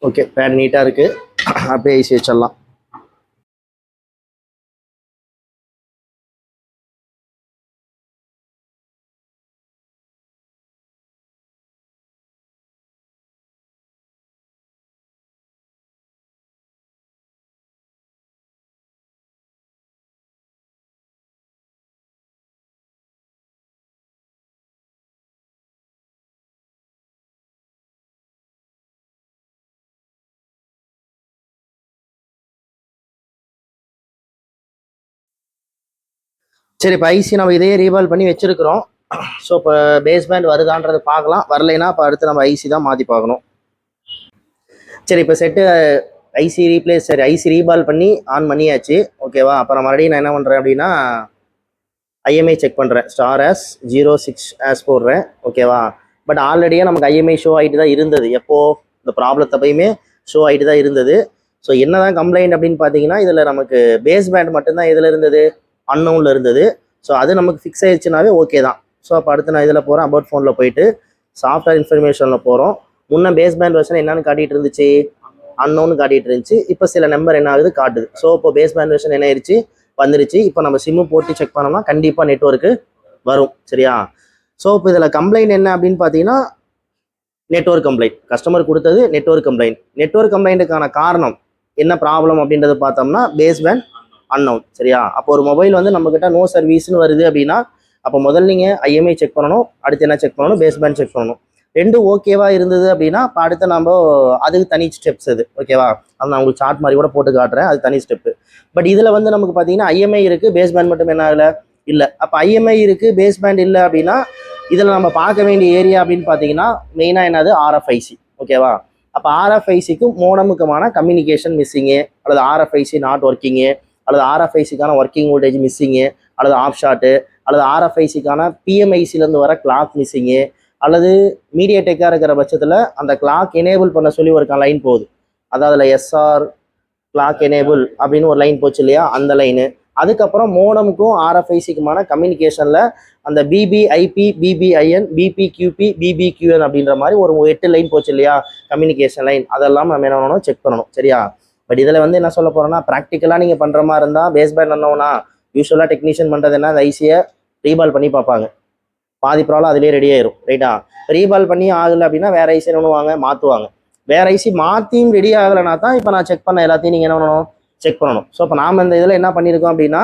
[SPEAKER 1] ஓகே, பேட் நீட்டாக இருக்குது. அப்படியே ஐசி வச்சிடலாம். சரி, இப்போ ஐசி நம்ம இதையே ரீபால் பண்ணி வச்சிருக்கிறோம். ஸோ இப்போ பேஸ் பேண்ட் வருதான்றது பார்க்கலாம். வரலைன்னா இப்போ அடுத்து நம்ம ஐசி தான் மாற்றி பார்க்கணும். சரி, இப்போ செட்டு ஐசி ரீப்ளேஸ், சரி ஐசி ரீபால் பண்ணி ஆன் பண்ணியாச்சு. ஓகேவா? அப்புறம் மறுபடியும் நான் என்ன பண்ணுறேன் அப்படின்னா ஐஎம்ஐ செக் பண்ணுறேன். *06 போடுறேன். ஓகேவா? பட் ஆல்ரெடியே நமக்கு ஐஎம்ஐ ஷோ ஆகிட்டு தான் இருந்தது. எப்போது இந்த ப்ராப்ளத்தப்பையுமே ஷோ ஆகிட்டு தான் இருந்தது. ஸோ என்ன தான் கம்ப்ளைண்ட் அப்படின்னு பார்த்தீங்கன்னா, இதில் நமக்கு பேஸ் பேண்ட் மட்டும்தான் இதில் இருந்தது, அன்னவுனில் இருந்தது. ஸோ அது நமக்கு ஃபிக்ஸ் ஆயிடுச்சுனாவே ஓகே தான். ஸோ அப்போ அடுத்து நான் இதில் போகிறேன், அபவுட் ஃபோனில் போயிட்டு சாஃப்ட்வேர் இன்ஃபர்மேஷனில் போகிறோம். முன்னே பேஸ் பேண்ட் வெர்ஷன் என்னென்னு காட்டிகிட்டு இருந்துச்சு, அன்னோன்னு காட்டிகிட்டு இருந்துச்சு. இப்போ சில நம்பர் என்ன ஆகுது காட்டுது. ஸோ இப்போ பேஸ் பேண்ட் வெர்ஷன் என்ன ஆயிடுச்சு, வந்துருச்சு. இப்போ நம்ம சிம்மு போட்டு செக் பண்ணோம்னா கண்டிப்பாக நெட்வொர்க்கு வரும். சரியா? ஸோ இப்போ இதில் கம்ப்ளைண்ட் என்ன அப்படின்னு பார்த்தீங்கன்னா, நெட்வொர்க் கம்ப்ளைண்ட். கஸ்டமர் கொடுத்தது நெட்வொர்க் கம்ப்ளைண்ட். நெட்வொர்க் கம்ப்ளைண்ட்டுக்கான காரணம் என்ன ப்ராப்ளம் அப்படின்றது பார்த்தோம்னா பேஸ் பேண்ட் அன்னவுன். சரியா? அப்போ ஒரு மொபைல் வந்து நம்மக்கிட்ட நோ சர்வீஸ்னு வருது அப்படின்னா, அப்போ முதல்ல நீங்கள் ஐஎம்ஐ செக் பண்ணணும். அடுத்து என்ன செக் பண்ணணும், பேஸ் பேண்ட் செக் பண்ணணும். ரெண்டும் ஓகேவா இருந்தது அப்படின்னா இப்போ அடுத்து நம்ம அதுக்கு தனி ஸ்டெப்ஸ் அது. ஓகேவா? அது நான் உங்களுக்கு சார்ட் மாதிரி கூட போட்டு காட்டுறேன், அது தனி ஸ்டெப்பு. பட் இதில் வந்து நமக்கு பார்த்தீங்கன்னா ஐஎம்ஐ இருக்குது, பேஸ் பேண்ட் மட்டும் என்ன ஆகலை, இல்லை. அப்போ ஐஎம்ஐ இருக்குது, பேஸ் பேண்ட் இல்லை அப்படின்னா இதில் நம்ம பார்க்க வேண்டிய ஏரியா அப்படின்னு பார்த்தீங்கன்னா மெயினாக என்னது, ஆர்எஃப்ஐசி. ஓகேவா? அப்போ ஆர்எஃப்ஐசிக்கும் மோடமுக்குமான கம்யூனிகேஷன் மிஸ்ஸிங்கு, அல்லது ஆர்எஃப்ஐசி நாட் ஒர்க்கிங்கு, அல்லது ஆர்எஃப்ஐசிக்கான ஒர்க்கிங் வோல்டேஜ் மிஸ்ஸிங்கு, அல்லது ஆஃப் ஷாட்டு, அல்லது ஆர்எஃப்ஐசிக்கான பிஎம்ஐசிலேருந்து வர கிளாக் மிஸ்ஸிங்கு, அல்லது மீடியாடெக்காக இருக்கிற பட்சத்தில் அந்த கிளாக் எனேபிள் பண்ண சொல்லி ஒரு லைன் போகுது. அதாவது எஸ்ஆர் கிளாக் எனேபிள் அப்படின்னு ஒரு லைன் போச்சு இல்லையா, அந்த லைனு. அதுக்கப்புறம் மோடமுக்கும் ஆர்எஃப்ஐசிக்குமான கம்யூனிகேஷனில் அந்த பிபிஐபி, பிபிஐஎன், பிபிக்யூபி, பிபிக்யூஎன் அப்படின்ற மாதிரி ஒரு 8 லைன் போச்சு இல்லையா, கம்யூனிகேஷன் லைன். அதெல்லாம் நம்ம என்ன பண்ணணும், செக் பண்ணணும். சரியா? பட் இதில் வந்து என்ன சொல்ல போகிறோன்னா, ப்ராக்டிக்கலாக நீங்கள் பண்ணுற மாதிரி இருந்தால் பேஸ் பேண்ட் என்னன்னா யூஸ்வலாக டெக்னீஷியன் பண்ணுறது என்ன, அந்த ஐசியை ரீபால் பண்ணி பார்ப்பாங்க. பாதி ப்ராப்ளம் அதிலே ரெடி ஆயிரும். ரைட்டா? ரீபால் பண்ணி ஆகலை அப்படின்னா வேற ஐசி என்ன பண்ணுவாங்க, மாற்றுவாங்க. வேற ஐசி மாற்றியும் ரெடி ஆகலைனா தான் இப்போ நான் செக் பண்ண எல்லாத்தையும் நீங்கள் என்ன பண்ணணும், செக் பண்ணணும். ஸோ இப்போ நாம் இந்த இதில் என்ன பண்ணியிருக்கோம் அப்படின்னா,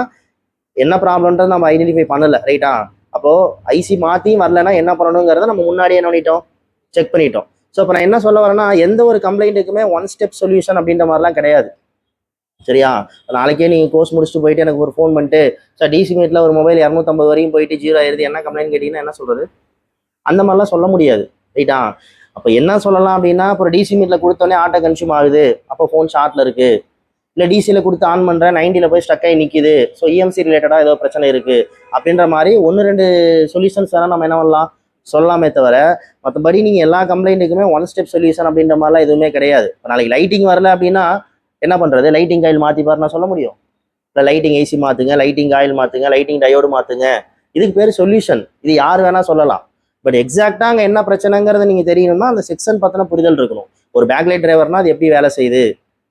[SPEAKER 1] என்ன ப்ராப்ளம்ன்றது நம்ம ஐடென்டிஃபை பண்ணலை. ரைட்டா? அப்போது ஐசி மாற்றியும் வரலைன்னா என்ன பண்ணணுங்கிறத நம்ம முன்னாடியே என்ன பண்ணிட்டோம், செக் பண்ணிட்டோம். ஸோ இப்போ நான் என்ன சொல்ல வரேன்னா, எந்த ஒரு கம்ப்ளைண்ட்டுக்குமே ஒன் ஸ்டெப் சொல்யூஷன் அப்படின்ற மாதிரிலாம் கிடையாது. சரியா? நாளைக்கே நீங்கள் கோர்ஸ் முடிச்சுட்டு போயிட்டு எனக்கு ஒரு ஃபோன் பண்ணிட்டு, சார் டிசி மீட்டில் ஒரு மொபைல் 250 வரையும் போயிட்டு 0 ஆயிடுது, என்ன கம்ப்ளைண்ட் கேட்டிங்கன்னா என்ன சொல்கிறது? அந்த மாதிரிலாம் சொல்ல முடியாது. ரைட்டா? அப்போ என்ன சொல்லலாம் அப்படின்னா, இப்போ டிசி மீட்டில் கொடுத்தோன்னே ஆட்டோ கன்சியூம் ஆகுது, அப்போ ஃபோன் ஷார்ட்டில் இருக்குது. இல்லை டிசியில் கொடுத்து ஆன் பண்ணுறேன், 90ல் போய் ஸ்டக் ஆகி நிற்கிது, ஸோ இஎம்சி ரிலேட்டடாக ஏதோ பிரச்சனை இருக்குது அப்படின்ற மாதிரி 1-2 சொல்யூஷன்ஸ் வேணால் நம்ம என்ன பண்ணலாம், சொல்லலாமே தவிர மற்றபடி நீங்கள் எல்லா கம்ப்ளைண்ட்டுக்குமே ஒன் ஸ்டெப் சொல்யூஷன் அப்படின்ற மாதிரிலாம் எதுவுமே கிடையாது. இப்போ நாளைக்கு லைட்டிங் வரல அப்படின்னா என்ன பண்ணுறது, லைட்டிங் காயில் மாற்றி பாரு நான் சொல்ல முடியும். இல்லை லைட்டிங் ஏசி மாற்றுங்க, லைட்டிங் காயில் மாற்றுங்க, லைட்டிங் டயோடு மாற்றுங்க, இதுக்கு பேர் சொல்யூஷன். இது யார் வேணால் சொல்லலாம். பட் எக்ஸாக்டாக அங்கே என்ன பிரச்சனைங்கிறத நீங்கள் தெரியணும்னா அந்த செக்ஷன் பற்றின புரிதல் இருக்கணும். ஒரு பேக்லைட் டிரைவர்னால் அது எப்படி வேலை செய்யுது,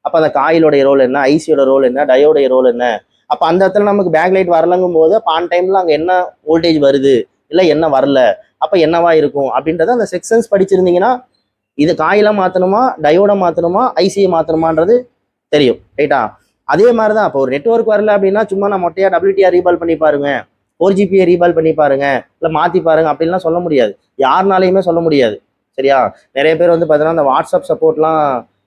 [SPEAKER 1] அப்போ அந்த காயிலோடைய ரோல் என்ன, ஐசியோட ரோல் என்ன, டயோடைய ரோல் என்ன, அப்போ அந்த இடத்துல நமக்கு பேக்லைட் வரலங்கும் போது அப்போ ஆன் டைமில் அங்கே என்ன வோல்டேஜ் வருது, இல்லை என்ன வரல, அப்போ என்னவா இருக்கும் அப்படின்றத அந்த செக்ஷன்ஸ் படிச்சிருந்தீங்கன்னா இது காயில மாற்றணுமா, டயோட மாற்றணுமா, ஐசியை மாற்றணுமான்றது தெரியும். ரைட்டா? அதே மாதிரி தான் இப்போ ஒரு நெட்வொர்க் வரல அப்படின்னா சும்மா நான் மொட்டையாக WTR ரீபால் பண்ணி பாருங்க, 4GPயை ரீபால் பண்ணி பாருங்க, இல்லை மாற்றி பாருங்க அப்படின்லாம் சொல்ல முடியாது. யாருனாலையுமே சொல்ல முடியாது. சரியா? நிறைய பேர் வந்து பார்த்தீங்கன்னா அந்த வாட்ஸ்அப் சப்போர்ட்லாம்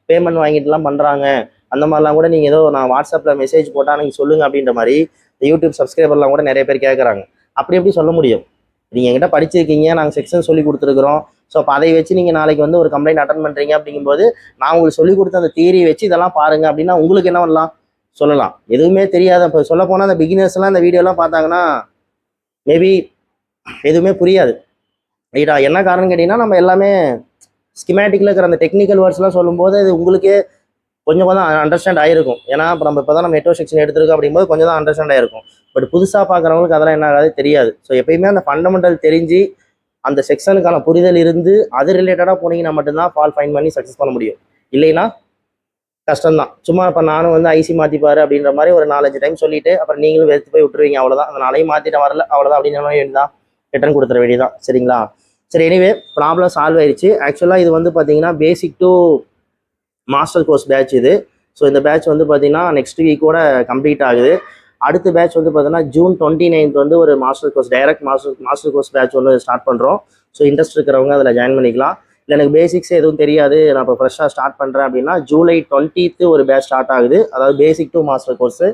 [SPEAKER 1] பேமெண்ட் வாங்கிட்டுலாம் பண்ணுறாங்க. அந்த மாதிரிலாம் கூட நீங்கள் ஏதோ நான் வாட்ஸ்அப்பில் மெசேஜ் போட்டால் நீங்கள் சொல்லுங்கள் அப்படின்ற மாதிரி யூடியூப் சப்ஸ்கிரைபர்லாம் கூட நிறைய பேர் கேட்குறாங்க. அப்படி எப்படி சொல்ல முடியும்? நீங்கள் என்கிட்ட படிச்சிருக்கீங்க, நாங்கள் செக்ஷன் சொல்லி கொடுத்துருக்குறோம். ஸோ அப்போ அதை வச்சு நீங்கள் நாளைக்கு வந்து ஒரு கம்ப்ளைண்ட் அட்டன் பண்ணுறீங்க அப்படிங்கும்போது நான் உங்களுக்கு சொல்லி கொடுத்த அந்த தியரி வச்சு இதெல்லாம் பாருங்கள் அப்படின்னா உங்களுக்கு என்ன பண்ணலாம், சொல்லலாம். எதுவுமே தெரியாத இப்போ சொல்ல போனால் அந்த பிகினர்ஸ்லாம் இந்த வீடியோலாம் பார்த்தாங்கன்னா மேபி எதுவுமே புரியாது. ரைட்டா? என்ன காரணம் கேட்டிங்கன்னா நம்ம எல்லாமே ஸ்கிமேட்டிக்கில் இருக்கிற அந்த டெக்னிக்கல் வேர்ட்ஸ்லாம் சொல்லும்போது அது உங்களுக்கே கொஞ்சம் அண்டர்ஸ்டாண்ட் ஆகிருக்கும். ஏன்னா இப்போ நம்ம நெட்வொர்க் செக்ஷன் எடுத்துருக்கோம் அப்படிங்கும்போது கொஞ்சம் தான் அண்டர்ஸ்டாண்ட் ஆகிருக்கும். பட் புதுசாக பார்க்குறவங்களுக்கு அதெல்லாம் என்ன ஆகாது, தெரியாது. ஸோ எப்பயுமே அந்த ஃபண்டமெண்டல் தெரிஞ்சு அந்த செக்ஷனுக்கான புரிதல் இருந்து அது ரிலேட்டடாக போனீங்கன்னா மட்டும்தான் ஃபால் ஃபைன் பண்ணி சக்ஸஸ் பண்ண முடியும். இல்லைன்னா கஷ்டம்தான். சும்மா இப்போ நானும் வந்து ஐசி மாற்றிப்பாரு அப்படின்ற மாதிரி ஒரு 4-5 டைம் சொல்லிட்டு அப்புறம் நீங்களும் வெறுத்து போய் விட்டுருவீங்க, அவ்வளோதான். அந்த நாளையும் மாற்றிட்டு வரல அவ்வளோதான் அப்படின்ற மாதிரி வேண்டியதான், ரிட்டர்ன் கொடுத்துற வேண்டியதான். சரிங்களா? சரி, எனிவே ப்ராப்ளம் சால்வ் ஆயிடுச்சு. ஆக்சுவலாக இது வந்து பார்த்தீங்கன்னா basic to master course batch இது. ஸோ இந்த பேட்ச் வந்து பார்த்தீங்கன்னா நெக்ஸ்ட் வீக்கோட கம்ப்ளீட் ஆகுது. அடுத்த பேட்ச் வந்து பார்த்தீங்கன்னா June 29 வந்து ஒரு master course, direct master course batch ஒன்று ஸ்டார்ட் பண்ணுறோம். ஸோ இன்ட்ரெஸ்ட் இருக்கிறவங்க அதில் ஜாயின் பண்ணிக்கலாம். இல்லை எனக்கு பேசிக்ஸே எதுவும் தெரியாது, நான் இப்போ ஃப்ரெஷ்ஷாக ஸ்டார்ட் பண்ணுறேன் அப்படின்னா July 20th ஒரு பேட்ச் ஸ்டார்ட் ஆகுது, அதாவது பேசிக் டு மாஸ்டர் கோர்ஸு.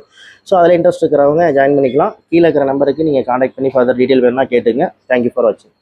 [SPEAKER 1] ஸோ அதில் இன்ட்ரெஸ்ட் இருக்கிறவங்க ஜாயின் பண்ணிக்கலாம். கீழே இருக்கிற நம்பருக்கு நீங்கள் காண்டாக்ட் பண்ணி ஃபர்தர் டீட்டெயில் வேணும்னா கேட்டுங்க. தேங்க்யூ ஃபார் வாட்சிங்.